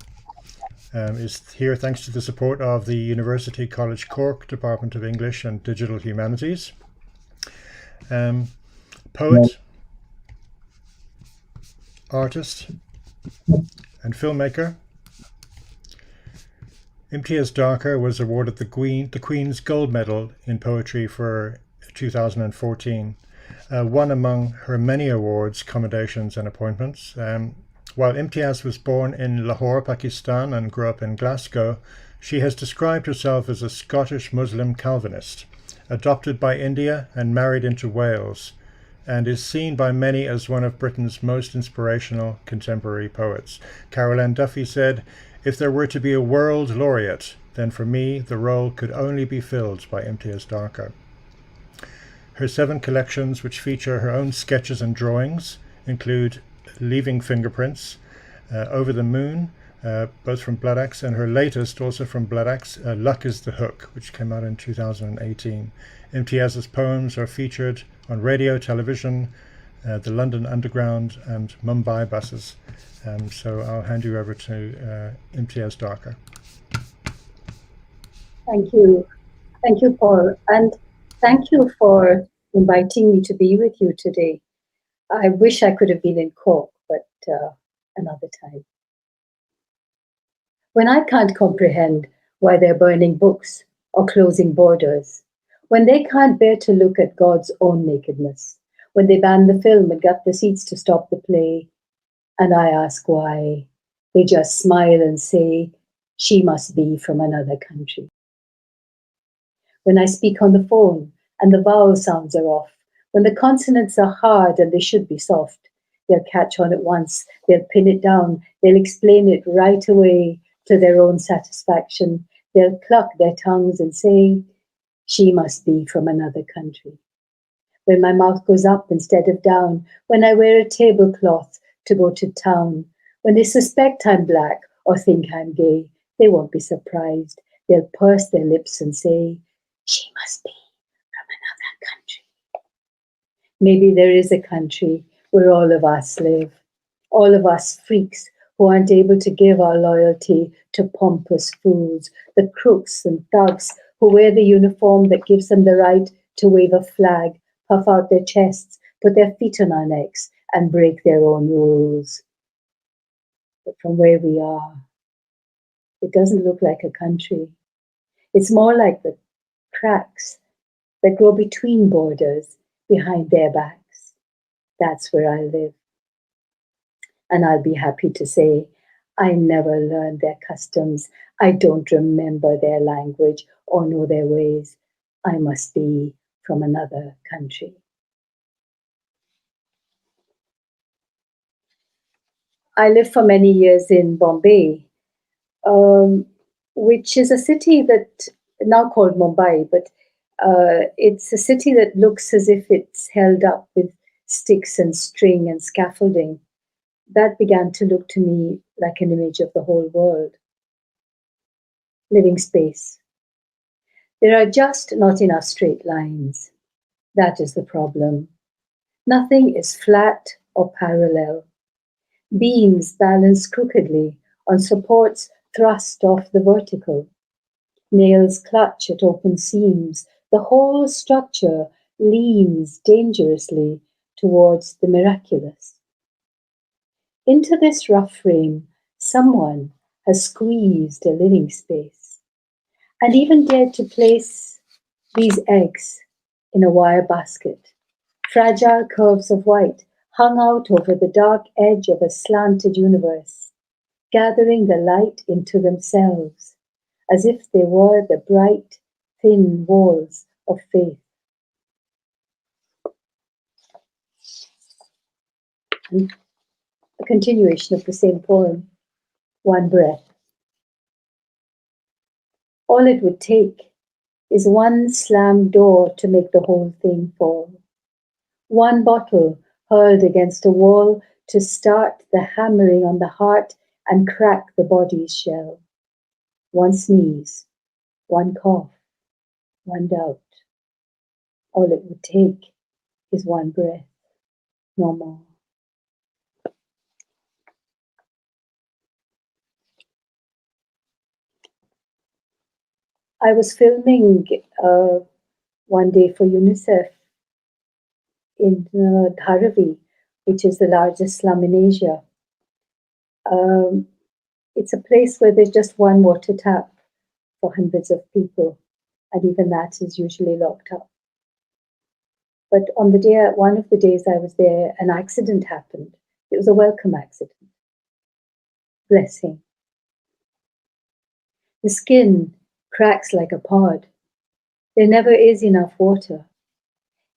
is here thanks to the support of the University College Cork Department of English and Digital Humanities. Poet, artist, and filmmaker. Imtiaz Dharker was awarded the Queen's Gold Medal in Poetry for 2014, one among her many awards, commendations and appointments. While Imtiaz was born in Lahore, Pakistan and grew up in Glasgow, she has described herself as a Scottish Muslim Calvinist, adopted by India and married into Wales, and is seen by many as one of Britain's most inspirational contemporary poets. Carol Ann Duffy said, "If there were to be a world laureate, then for me the role could only be filled by Imtiaz Dharker." Her 7 collections, which feature her own sketches and drawings, include Leaving Fingerprints, Over the Moon, both from Blood Axe, and her latest, also from Blood Axe, Luck is the Hook, which came out in 2018. Imtiaz's poems are featured on radio, television, the London Underground and Mumbai buses. So I'll hand you over to Imtiaz Dharker. Thank you. Thank you, Paul. And thank you for inviting me to be with you today. I wish I could have been in Cork, but another time. When I can't comprehend why they're burning books or closing borders, when they can't bear to look at God's own nakedness, when they ban the film and gut the seats to stop the play, and I ask why, they just smile and say, she must be from another country. When I speak on the phone and the vowel sounds are off, when the consonants are hard and they should be soft, they'll catch on at once, they'll pin it down, they'll explain it right away to their own satisfaction. They'll cluck their tongues and say, she must be from another country. When my mouth goes up instead of down, when I wear a tablecloth to go to town, when they suspect I'm black or think I'm gay, they won't be surprised. They'll purse their lips and say, she must be from another country. Maybe there is a country where all of us live, all of us freaks who aren't able to give our loyalty to pompous fools, the crooks and thugs who wear the uniform that gives them the right to wave a flag, puff out their chests, put their feet on our necks, and break their own rules. But from where we are, it doesn't look like a country. It's more like the cracks that grow between borders behind their backs. That's where I live. And I'll be happy to say, I never learned their customs. I don't remember their language or know their ways. I must be from another country. I lived for many years in Bombay, which is a city that now called Mumbai, but it's a city that looks as if it's held up with sticks and string and scaffolding. That began to look to me like an image of the whole world. Living space. There are just not enough straight lines. That is the problem. Nothing is flat or parallel. Beams balance crookedly on supports thrust off the vertical. Nails clutch at open seams. The whole structure leans dangerously towards the miraculous. Into this rough frame, someone has squeezed a living space and even dared to place these eggs in a wire basket, fragile curves of white hung out over the dark edge of a slanted universe, gathering the light into themselves as if they were the bright, thin walls of faith. And a continuation of the same poem, one breath. All it would take is one slammed door to make the whole thing fall. One bottle hurled against a wall to start the hammering on the heart and crack the body's shell. One sneeze, one cough, one doubt. All it would take is one breath, no more. I was filming one day for UNICEF in Dharavi, which is the largest slum in Asia. It's a place where there's just one water tap for hundreds of people, and even that is usually locked up. But on one of the days I was there, an accident happened. It was a welcome accident. Blessing. The skin cracks like a pod. There never is enough water.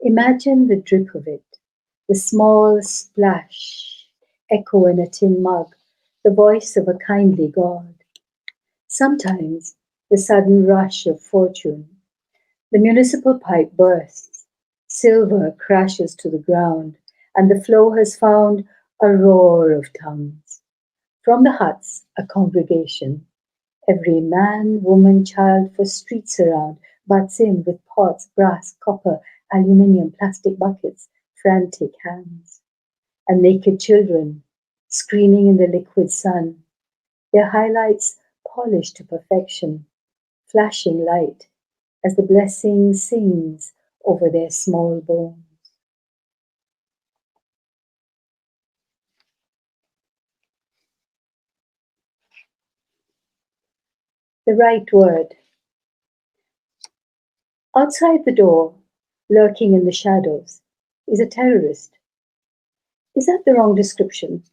Imagine the drip of it, the small splash, echo in a tin mug, the voice of a kindly God. Sometimes the sudden rush of fortune. The municipal pipe bursts, silver crashes to the ground, and the flow has found a roar of tongues. From the huts, a congregation. Every man, woman, child for streets around butts in with pots, brass, copper, aluminium, plastic buckets, frantic hands. And naked children, screaming in the liquid sun. Their highlights polished to perfection, flashing light as the blessing sings over their small bones. The right word. Outside the door, lurking in the shadows, is a terrorist. Is that the wrong description?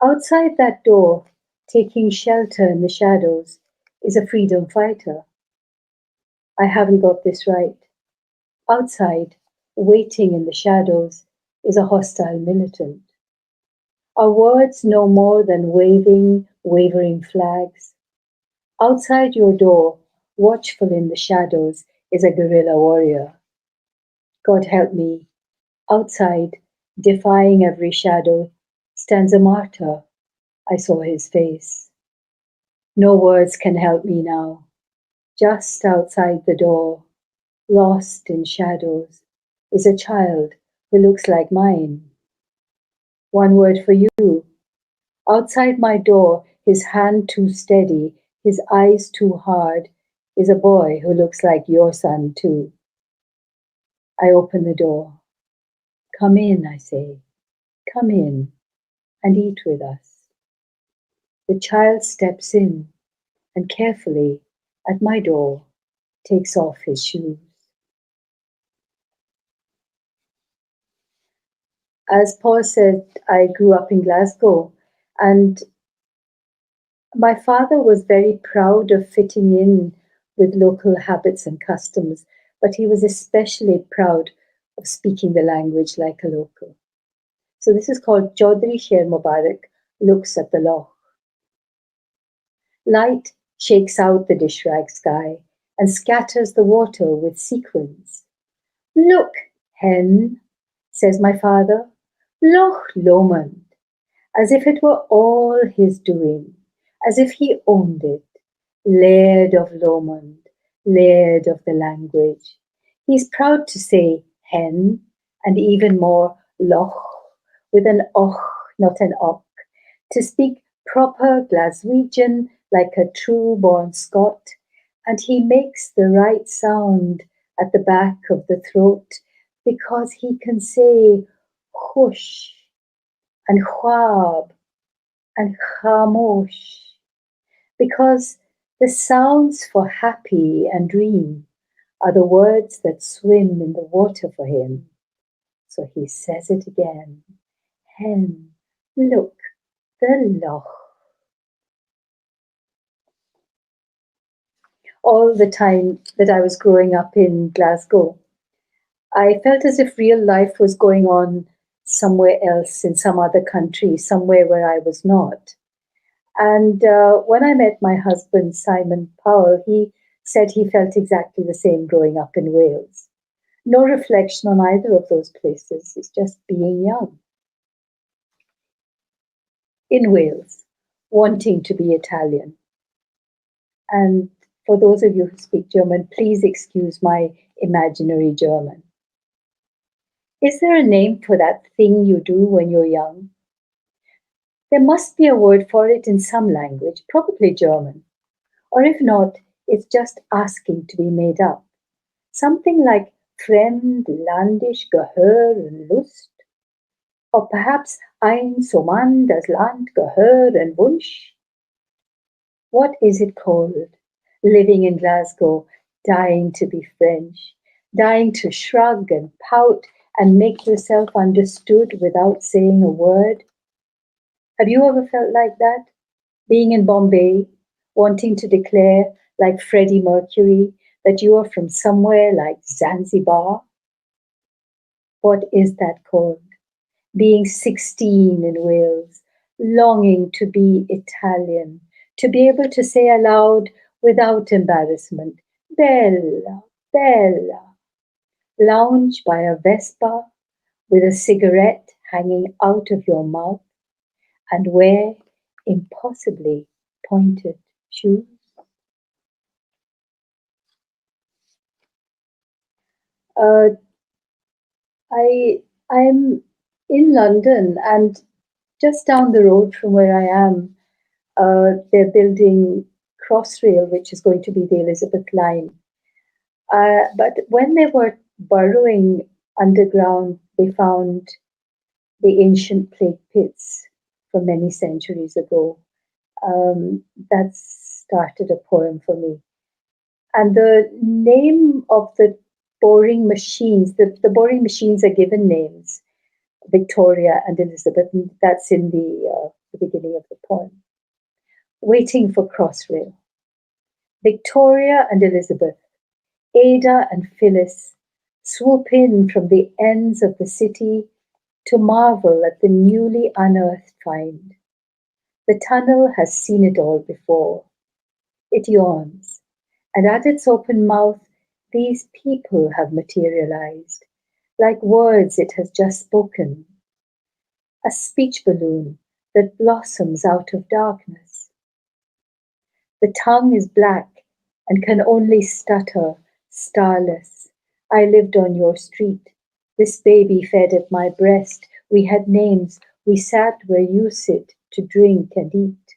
Outside that door, taking shelter in the shadows, is a freedom fighter. I haven't got this right. Outside, waiting in the shadows, is a hostile militant. Are words no more than wavering flags? Outside your door, watchful in the shadows, is a guerrilla warrior. God help me. Outside, defying every shadow, stands a martyr. I saw his face. No words can help me now. Just outside the door, lost in shadows, is a child who looks like mine. One word for you. Outside my door, his hand too steady, his eyes too hard, is a boy who looks like your son too. I open the door. Come in, I say. Come in and eat with us. The child steps in and carefully, at my door, takes off his shoes. As Paul said, I grew up in Glasgow, and my father was very proud of fitting in with local habits and customs, but he was especially proud of speaking the language like a local. So this is called Chaudhry Sher Mubarak Looks at the Loch. Light shakes out the dish rag sky and scatters the water with sequins. Look, hen, says my father, Loch Lomond, as if it were all his doing, as if he owned it. Laird of Lomond, laird of the language. He's proud to say hen, and even more loch, with an och, not an och, to speak proper Glaswegian like a true-born Scot, and he makes the right sound at the back of the throat because he can say hush and khwab and khamosh, because the sounds for happy and dream are the words that swim in the water for him. So he says it again. Hen, look, the loch. All the time that I was growing up in Glasgow, I felt as if real life was going on somewhere else, in some other country, somewhere where I was not. And when I met my husband, Simon Powell, he said he felt exactly the same growing up in Wales. No reflection on either of those places. It's just being young. In Wales, wanting to be Italian. And for those of you who speak German, please excuse my imaginary German. Is there a name for that thing you do when you're young? There must be a word for it in some language, probably German. Or if not, it's just asking to be made up. Something like Fremd, Landisch, Gehör und Lust. Or perhaps Ein so Mann, das Land, Gehör und Wunsch. What is it called? living in Glasgow, dying to be French, dying to shrug and pout and make yourself understood without saying a word? Have you ever felt like that? Being in Bombay, wanting to declare, like Freddie Mercury, that you are from somewhere like Zanzibar? What is that called? Being 16 in Wales, longing to be Italian, to be able to say aloud without embarrassment, Bella, Bella. Lounge by a Vespa with a cigarette hanging out of your mouth and wear impossibly pointed shoes. I'm in London, and just down the road from where I am, they're building Crossrail, which is going to be the Elizabeth line. But when they were burrowing underground, they found the ancient plague pits from many centuries ago. That started a poem for me. And the name of the boring machines, the boring machines are given names, Victoria and Elizabeth, and that's in the beginning of the poem. Waiting for Crossrail. Victoria and Elizabeth, Ada and Phyllis swoop in from the ends of the city to marvel at the newly unearthed find. The tunnel has seen it all before. It yawns, and at its open mouth, these people have materialized, like words it has just spoken. A speech balloon that blossoms out of darkness. The tongue is black and can only stutter, starless. I lived on your street. This baby fed at my breast. We had names. We sat where you sit to drink and eat.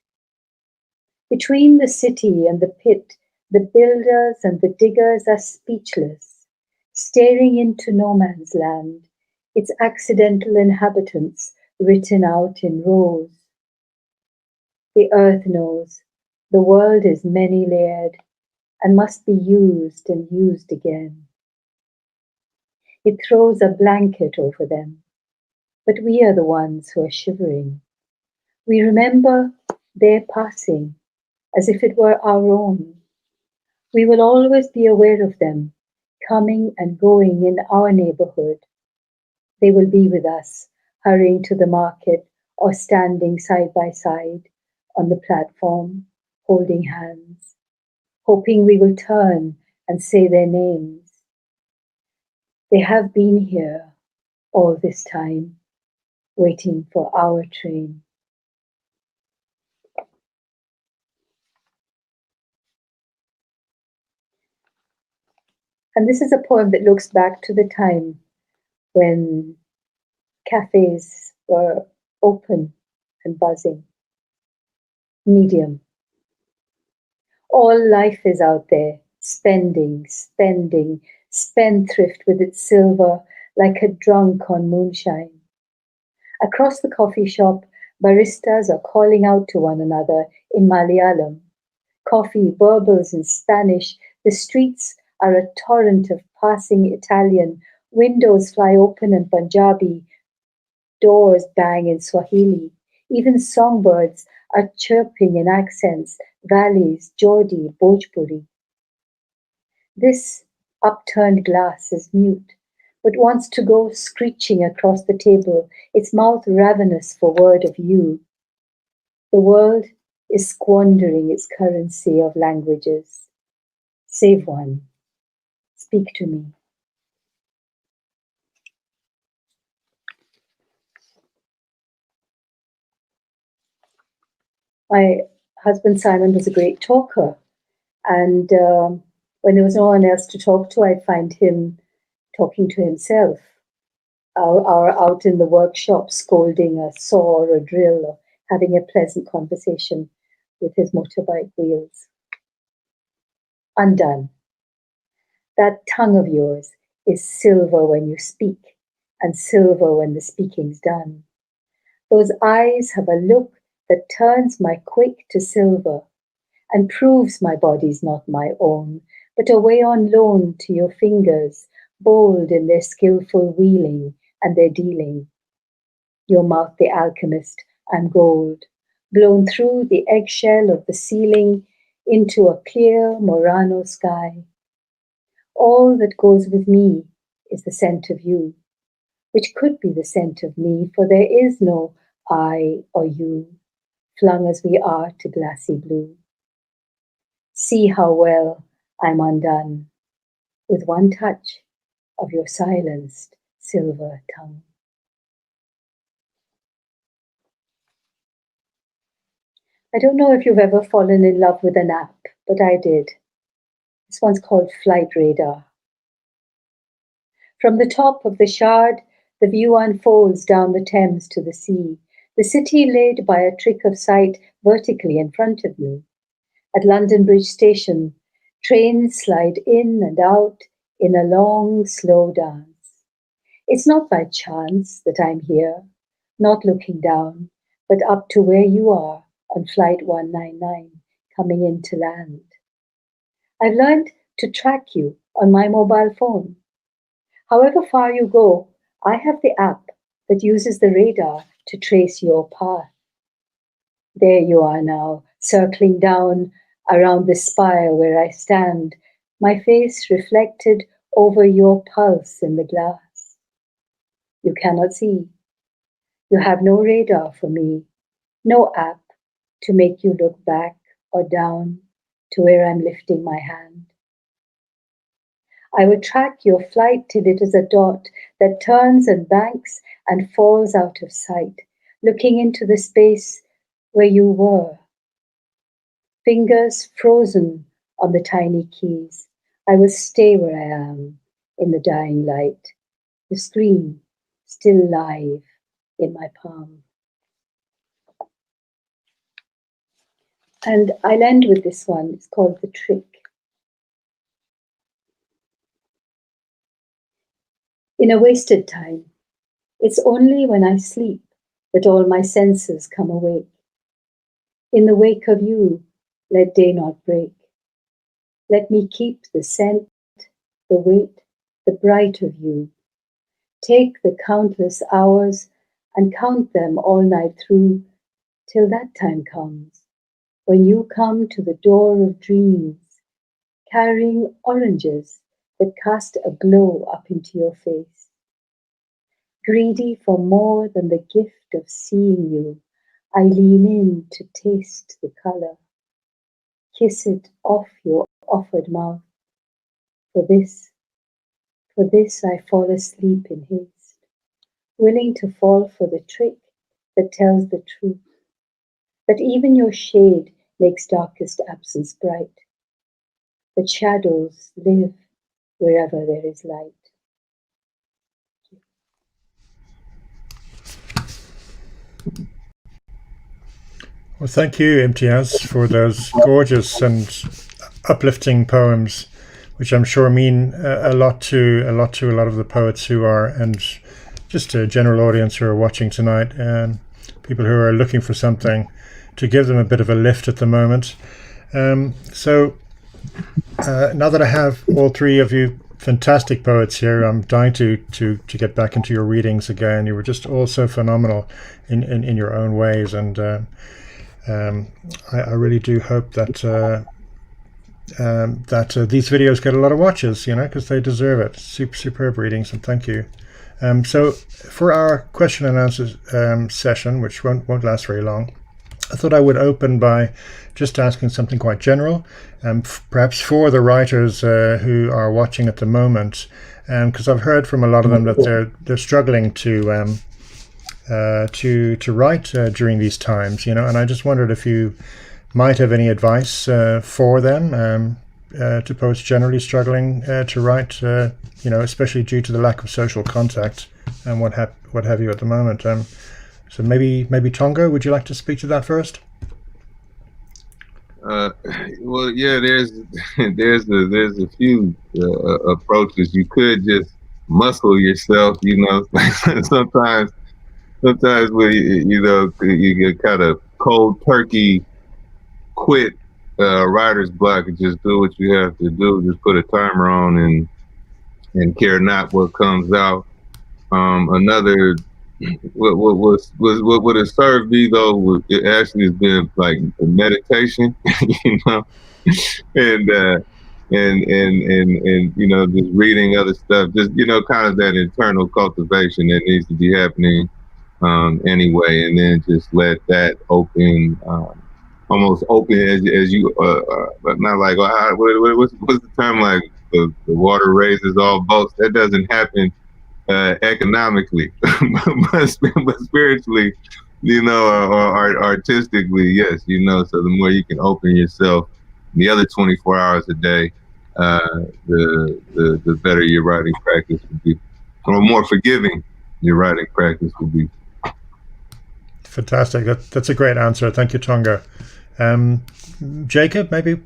Between the city and the pit, the builders and the diggers are speechless, staring into no man's land, its accidental inhabitants written out in rows. The earth knows the world is many-layered and must be used and used again. It throws a blanket over them, but we are the ones who are shivering. We remember their passing as if it were our own. We will always be aware of them, coming and going in our neighborhood. They will be with us, hurrying to the market or standing side by side on the platform, holding hands, hoping we will turn and say their names. They have been here all this time, waiting for our train. And this is a poem that looks back to the time when cafes were open and buzzing. Medium. All life is out there, spending, spendthrift with its silver like a drunk on moonshine. Across the coffee shop, baristas are calling out to one another in Malayalam. Coffee burbles in Spanish. The streets are a torrent of passing Italian. Windows fly open in Punjabi. Doors bang in Swahili. Even songbirds are chirping in accents, valleys, Geordie, Bhojpuri. This upturned glass is mute, but wants to go screeching across the table, its mouth ravenous for word of you. The world is squandering its currency of languages. Save one. Speak to me. My husband Simon was a great talker, and when there was no one else to talk to, I'd find him talking to himself, or out in the workshop scolding a saw or a drill, or having a pleasant conversation with his motorbike wheels. Undone. That tongue of yours is silver when you speak, and silver when the speaking's done. Those eyes have a look that turns my quick to silver, and proves my body's not my own, but away on loan to your fingers, bold in their skillful wheeling and their dealing. Your mouth the alchemist, I'm gold, blown through the eggshell of the ceiling into a clear Murano sky. All that goes with me is the scent of you, which could be the scent of me, for there is no I or you, flung as we are to glassy blue. See how well I'm undone with one touch of your silenced silver tongue. I don't know if you've ever fallen in love with an app, but I did. This one's called Flight Radar. From the top of the Shard, the view unfolds down the Thames to the sea, the city laid by a trick of sight vertically in front of me. At London Bridge Station, trains slide in and out in a long, slow dance. It's not by chance that I'm here, not looking down, but up to where you are on Flight 199, coming into land. I've learned to track you on my mobile phone. However far you go, I have the app that uses the radar to trace your path. There you are now, circling down around the spire where I stand, my face reflected over your pulse in the glass. You cannot see. You have no radar for me, no app to make you look back or down to where I'm lifting my hand. I would track your flight till it is a dot that turns and banks and falls out of sight, looking into the space where you were. Fingers frozen on the tiny keys. I will stay where I am in the dying light, the screen still live in my palm. And I'll end with this one. It's called The Trick. In a wasted time, it's only when I sleep that all my senses come awake. In the wake of you, let day not break. Let me keep the scent, the weight, the bright of you. Take the countless hours and count them all night through till that time comes, when you come to the door of dreams, carrying oranges that cast a glow up into your face. Greedy for more than the gift of seeing you, I lean in to taste the color, kiss it off your offered mouth. For this I fall asleep in haste, willing to fall for the trick that tells the truth, that even your shade makes darkest absence bright, that shadows live wherever there is light. Well, thank you, Imtiaz, for those gorgeous and uplifting poems, which I'm sure mean a lot to a lot of the poets who are, and just a general audience who are watching tonight, and people who are looking for something to give them a bit of a lift at the moment. So now that I have all three of you fantastic poets here, I'm dying to get back into your readings again. You were just all so phenomenal in your own ways, and I really do hope that these videos get a lot of watches, because they deserve it. Superb readings, and thank you. So for our question and answer session, which won't last very long, I thought I would open by just asking something quite general, perhaps for the writers who are watching at the moment, because I've heard from a lot of them that they're struggling to write during these times, and I just wondered if you might have any advice for them, to poets generally struggling to write, especially due to the lack of social contact and what have you at the moment. So maybe Tongo, would you like to speak to that first? Well, yeah, there's a few approaches. You could just muscle yourself, sometimes when you get kind of cold turkey quit writer's block and just do what you have to do. Just put a timer on and care not what comes out. Another what has served me though, it actually has been like meditation, you know, and you know, just reading other stuff, just, you know, kind of that internal cultivation that needs to be happening anyway, and then just let that open, almost open as you, but not like, what's the term, like the water raises all boats. That doesn't happen economically, but spiritually, you know, or artistically, yes, you know. So the more you can open yourself, the other 24 hours a day, the better your writing practice would be, or more forgiving your writing practice would be. Fantastic. That's a great answer. Thank you, Tongo. Jacob, maybe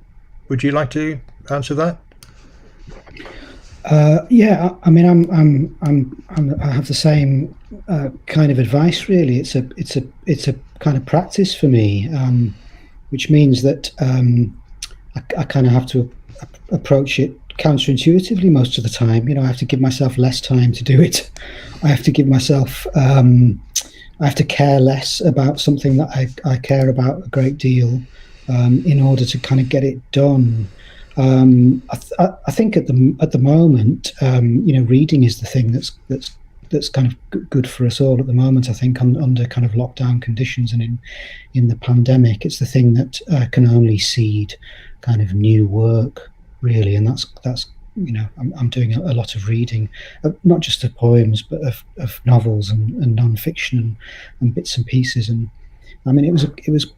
would you like to answer that? Yeah, I mean, I have the same kind of advice. Really, it's a kind of practice for me, which means that I kind of have to approach it counterintuitively most of the time. You know, I have to give myself less time to do it. I have to give myself. I have to care less about something that I care about a great deal in order to kind of get it done. I think at the moment, you know, reading is the thing that's kind of good for us all at the moment. I think under kind of lockdown conditions and in the pandemic, it's the thing that can only seed kind of new work, really. And that's you know, I'm doing a lot of reading, not just of poems, but of novels and non-fiction and bits and pieces. And I mean,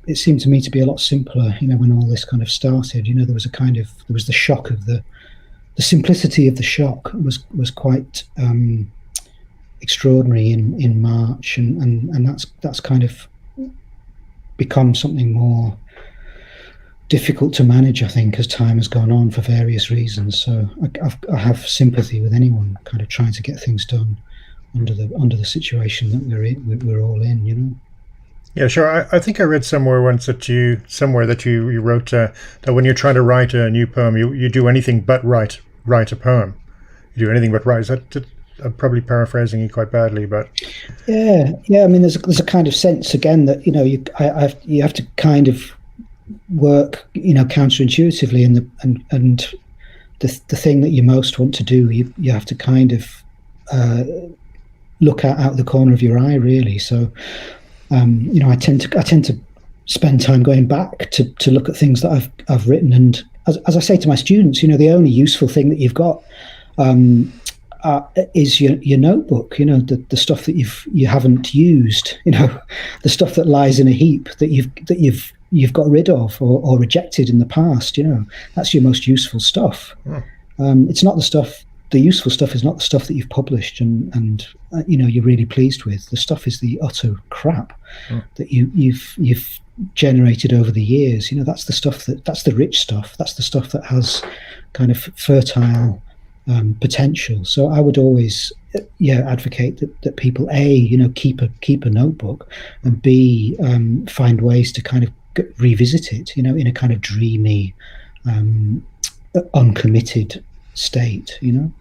it seemed to me to be a lot simpler, you know, when all this kind of started. You know, there was the shock of the simplicity of the shock was quite extraordinary in March, and that's kind of become something more difficult to manage, I think, as time has gone on for various reasons. So I have sympathy with anyone kind of trying to get things done under the situation that we're all in, you know. Yeah, sure. I think I read somewhere once that you wrote that when you're trying to write a new poem, you do anything but write a poem. You do anything but write. I'm probably paraphrasing you quite badly, but yeah. I mean, there's a kind of sense again that, you know, you have to kind of work, you know, counterintuitively, and the thing that you most want to do, you have to kind of look out the corner of your eye, really. So. You know, I tend to spend time going back to look at things that I've written, and as I say to my students, you know, the only useful thing that you've got is your notebook. You know, the stuff that you haven't used. You know, the stuff that lies in a heap that you've got rid of or rejected in the past. You know, that's your most useful stuff. It's not the stuff. The useful stuff is not the stuff that you've published and you know, you're really pleased with. The stuff is the utter crap that you've generated over the years. You know, that's the stuff that's the rich stuff. That's the stuff that has kind of fertile potential. So I would always advocate that people, A, you know, keep a notebook, and B, find ways to kind of revisit it, you know, in a kind of dreamy, uncommitted state, you know.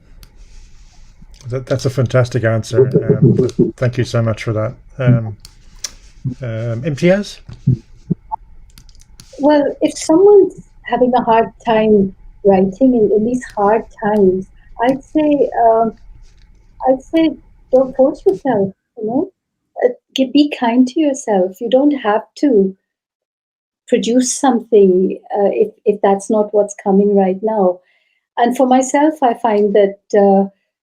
That's a fantastic answer. Thank you so much for that. Imtiaz? Well, if someone's having a hard time writing in these hard times, I'd say don't force yourself, you know. Be kind to yourself. You don't have to produce something if that's not what's coming right now. And for myself, I find that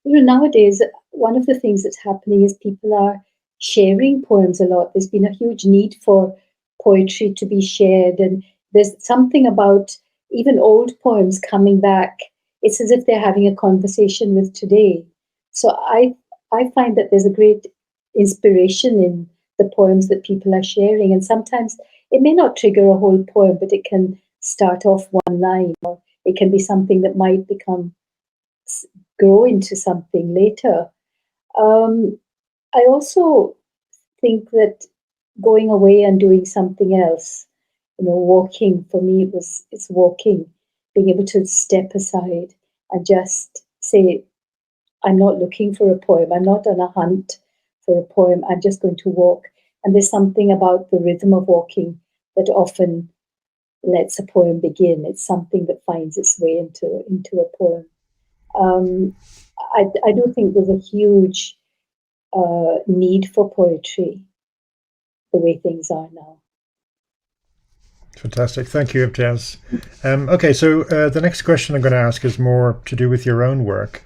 you know, nowadays, one of the things that's happening is people are sharing poems a lot. There's been a huge need for poetry to be shared, and there's something about even old poems coming back. It's as if they're having a conversation with today. So I find that there's a great inspiration in the poems that people are sharing, and sometimes it may not trigger a whole poem, but it can start off one line, or it can be something that might grow into something later. I also think that going away and doing something else walking for me, it's walking, being able to step aside and just say, I'm not looking for a poem. I'm not on a hunt for a poem. I'm just going to walk. And there's something about the rhythm of walking that often lets a poem begin. It's something that finds its way into a poem. I do think there's a huge need for poetry the way things are now. Fantastic. Thank you, Imtiaz. Okay, so the next question I'm going to ask is more to do with your own work.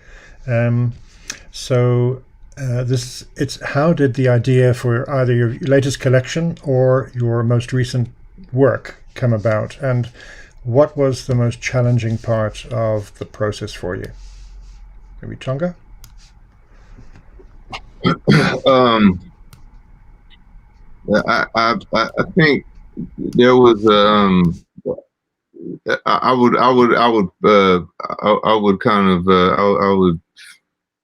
It's how did the idea for either your latest collection or your most recent work come about, and what was the most challenging part of the process for you? Maybe Tongo? I think there was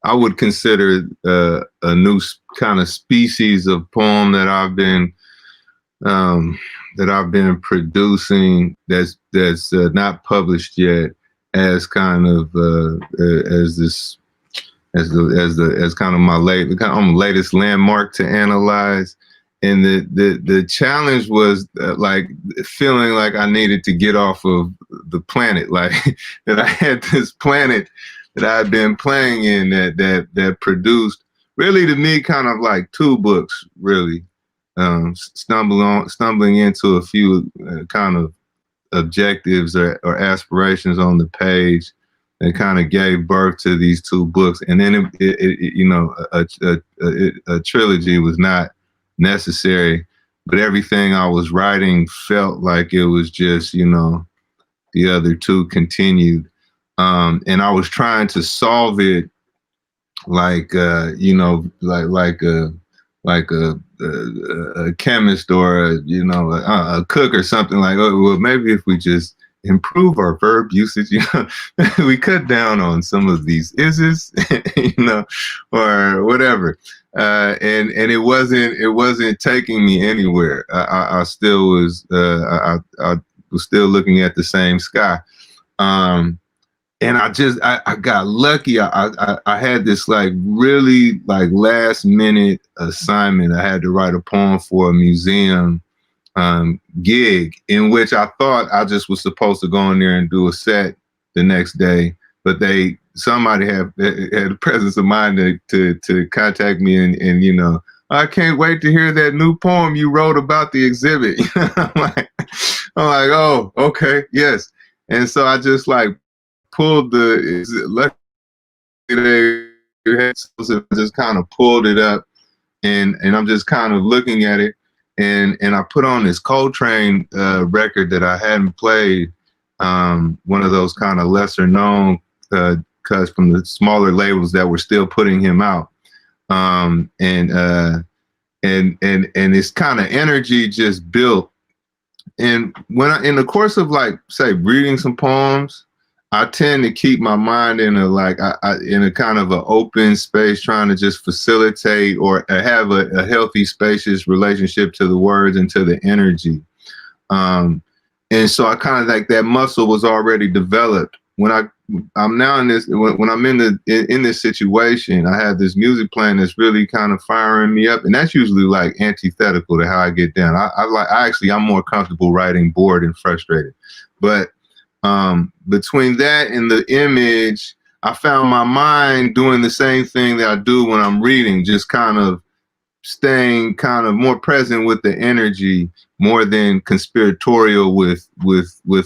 I would consider a new kind of species of poem that I've been producing that's not published yet, as kind of as kind of my latest landmark to analyze. And the challenge was like feeling like I needed to get off of the planet, like that I had this planet that I'd been playing in that produced really, to me, kind of like two books, really. Stumbling into a few kind of objectives or aspirations on the page that kind of gave birth to these two books. And then a trilogy was not necessary, but everything I was writing felt like it was just, the other two continued. And I was trying to solve it like a chemist or a cook or something, like, oh, well, maybe if we just improve our verb usage, we cut down on some of these is's, or whatever. And it wasn't taking me anywhere. I still was I was still looking at the same sky. And I got lucky. I had this like really like last minute assignment. I had to write a poem for a museum gig, in which I thought I just was supposed to go in there and do a set the next day. But somebody had the presence of mind to contact me and I can't wait to hear that new poem you wrote about the exhibit. I'm like, oh, okay, yes. And so I just like pulled just kind of pulled it up, and I'm just kind of looking at it, and I put on this Coltrane record that I hadn't played, one of those kind of lesser known cuts from the smaller labels that were still putting him out, and this kind of energy just built. And when in the course of like say reading some poems, I tend to keep my mind in a kind of an open space, trying to just facilitate or have a healthy, spacious relationship to the words and to the energy. And so I kind of like that muscle was already developed. When I'm now in this, when I'm in this situation, I have this music playing that's really kind of firing me up, and that's usually like antithetical to how I get down. I'm more comfortable writing bored and frustrated, but between that and the image, I found my mind doing the same thing that I do when I'm reading, just kind of staying kind of more present with the energy, more than conspiratorial with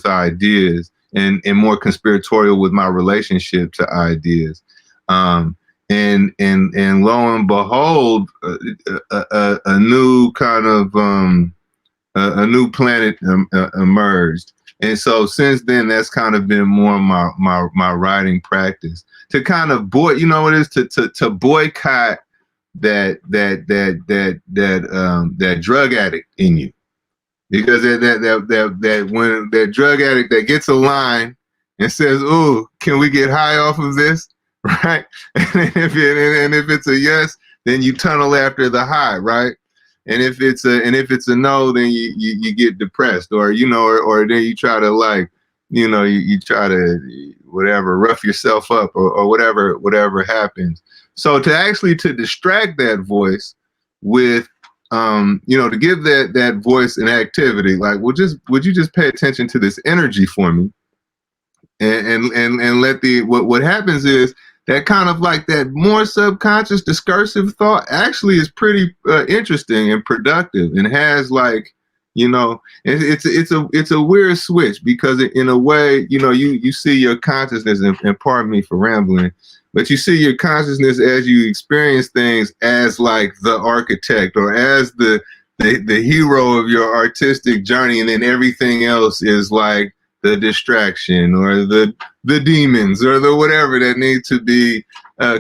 ideas, and more conspiratorial with my relationship to ideas. And lo and behold, a new kind of a new planet emerged. And so since then, that's kind of been more my writing practice, to kind of to boycott that drug addict in you, because that when that drug addict that gets a line and says, "Ooh, can we get high off of this?" Right? And if it's a yes, then you tunnel after the high, right? And if it's a no, then you get depressed, or or then you try to like, you try to whatever, rough yourself up, or whatever happens. So to distract that voice with to give that voice an activity, like, would you just pay attention to this energy for me, and let what happens is that kind of like that more subconscious discursive thought actually is pretty interesting and productive, and has like, it's a weird switch, because in a way, you see your consciousness, and pardon me for rambling, but you see your consciousness as you experience things as like the architect, or as the hero of your artistic journey, and then everything else is like the distraction, or the demons, or the whatever that need to be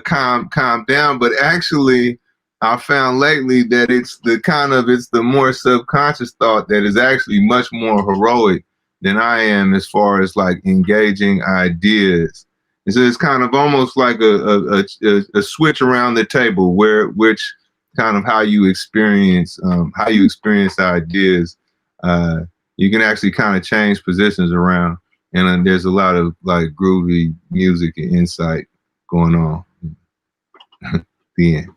calmed down. But actually, I found lately that it's the more subconscious thought that is actually much more heroic than I am, as far as like engaging ideas. And so it's kind of almost like a switch around the table, which kind of how you experience ideas. You can actually kind of change positions around, and there's a lot of like groovy music and insight going on. The end.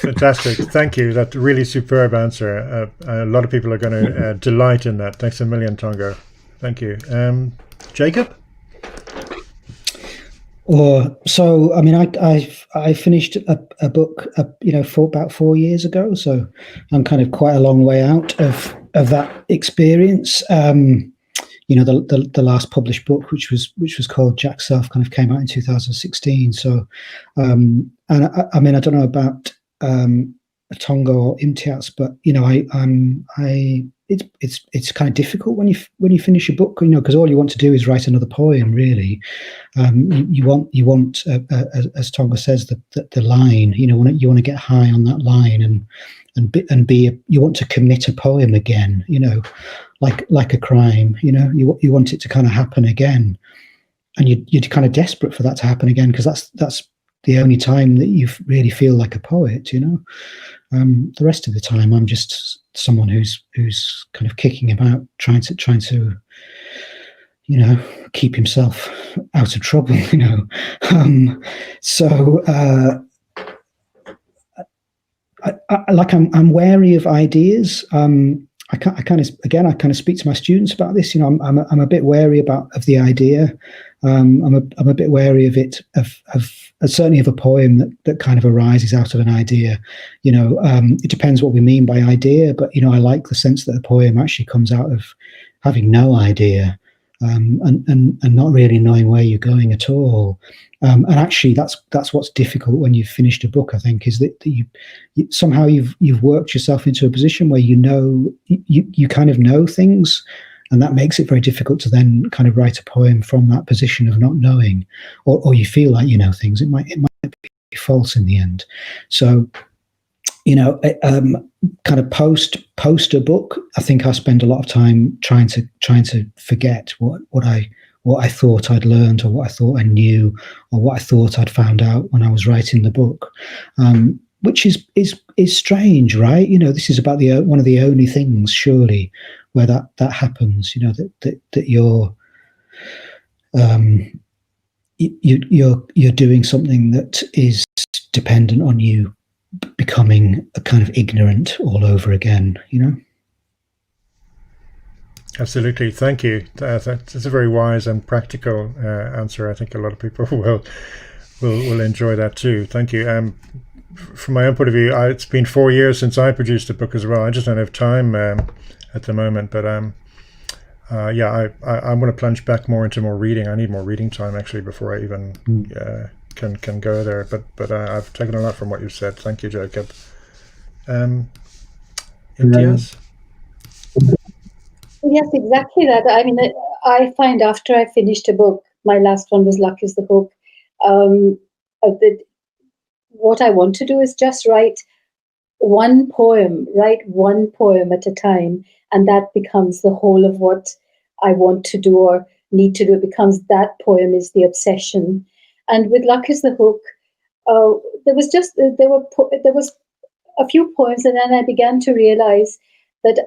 Fantastic. Thank you. That's a really superb answer. A lot of people are going to delight in that. Thanks a million, Tongo. Thank you. Jacob? So, I mean, I finished a book, for about 4 years ago. So I'm kind of quite a long way out of that experience. The last published book, which was called Jackself, kind of came out in 2016. So, and I mean, I don't know about Tongo or Imtiaz, but it's kind of difficult when you finish a book, because all you want to do is write another poem. Really, you want as Tongo says, the line. You want to get high on that line, and you want to commit a poem again. Like a crime. You want it to kind of happen again, and you're kind of desperate for that to happen again, because that's the only time that you really feel like a poet. The rest of the time, I'm just someone who's kind of kicking about, trying to keep himself out of trouble. I'm wary of ideas. I kind of speak to my students about this. I'm a bit wary of the idea. I'm a bit wary of it, certainly of a poem that kind of arises out of an idea. It depends what we mean by idea, but I like the sense that a poem actually comes out of having no idea, and not really knowing where you're going at all. And actually, that's what's difficult when you've finished a book, I think, is that you somehow you've worked yourself into a position where you kind of know things, and that makes it very difficult to then kind of write a poem from that position of not knowing, or you feel like you know things. It might be false in the end. So, kind of post a book, I think I spend a lot of time trying to forget what I thought I'd learned, or what I thought I knew, or what I thought I'd found out when I was writing the book, which is strange, right? This is about one of the only things, surely, where that happens. That you're doing something that is dependent on you becoming a kind of ignorant all over again. Absolutely. Thank you. That's a very wise and practical answer. I think a lot of people will enjoy that too. Thank you. From my own point of view, it's been 4 years since I produced a book as well. I just don't have time at the moment. But I'm going to plunge back more into more reading. I need more reading time actually before I even can go there. But I've taken a lot from what you said. Thank you, Jacob. Imtiaz? Yes, exactly that. I mean, I find after I finished a book, my last one was Luck is the Hook, what I want to do is just write one poem at a time, and that becomes the whole of what I want to do or need to do. It becomes that poem is the obsession. And with Luck is the Hook, there was a few poems, and then I began to realize that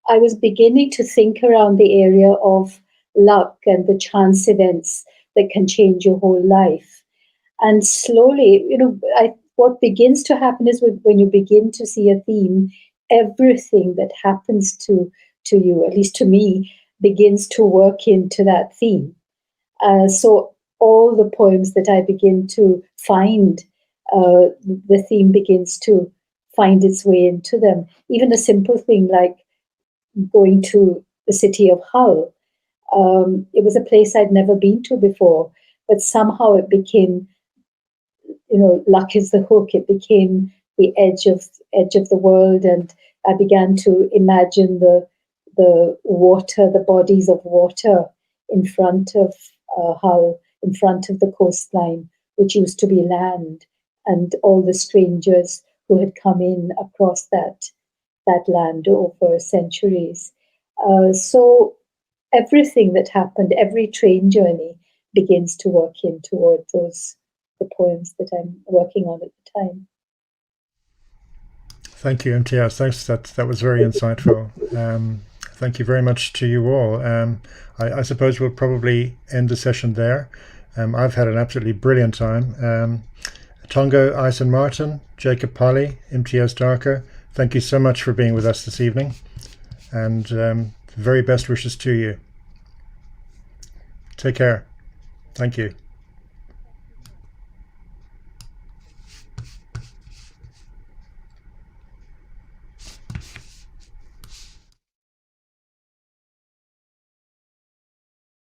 I was beginning to think around the area of luck and the chance events that can change your whole life. And slowly, what begins to happen is when you begin to see a theme, everything that happens to you, at least to me, begins to work into that theme. So all the poems that I begin to find, the theme begins to find its way into them. Even a simple thing like going to the city of Hull. It was a place I'd never been to before, but somehow it became, luck is the hook. It became the edge of the world, and I began to imagine the water, the bodies of water in front of Hull, in front of the coastline, which used to be land, and all the strangers who had come in across that land over centuries. So everything that happened, every train journey begins to work in toward the poems that I'm working on at the time. Thank you, Imtiaz. Thanks. That was very insightful. Thank you very much to you all. I suppose we'll probably end the session there. I've had an absolutely brilliant time. Tongo Eisen-Martin, Jacob Polley, Imtiaz Dharker, thank you so much for being with us this evening, and very best wishes to you. Take care. Thank you.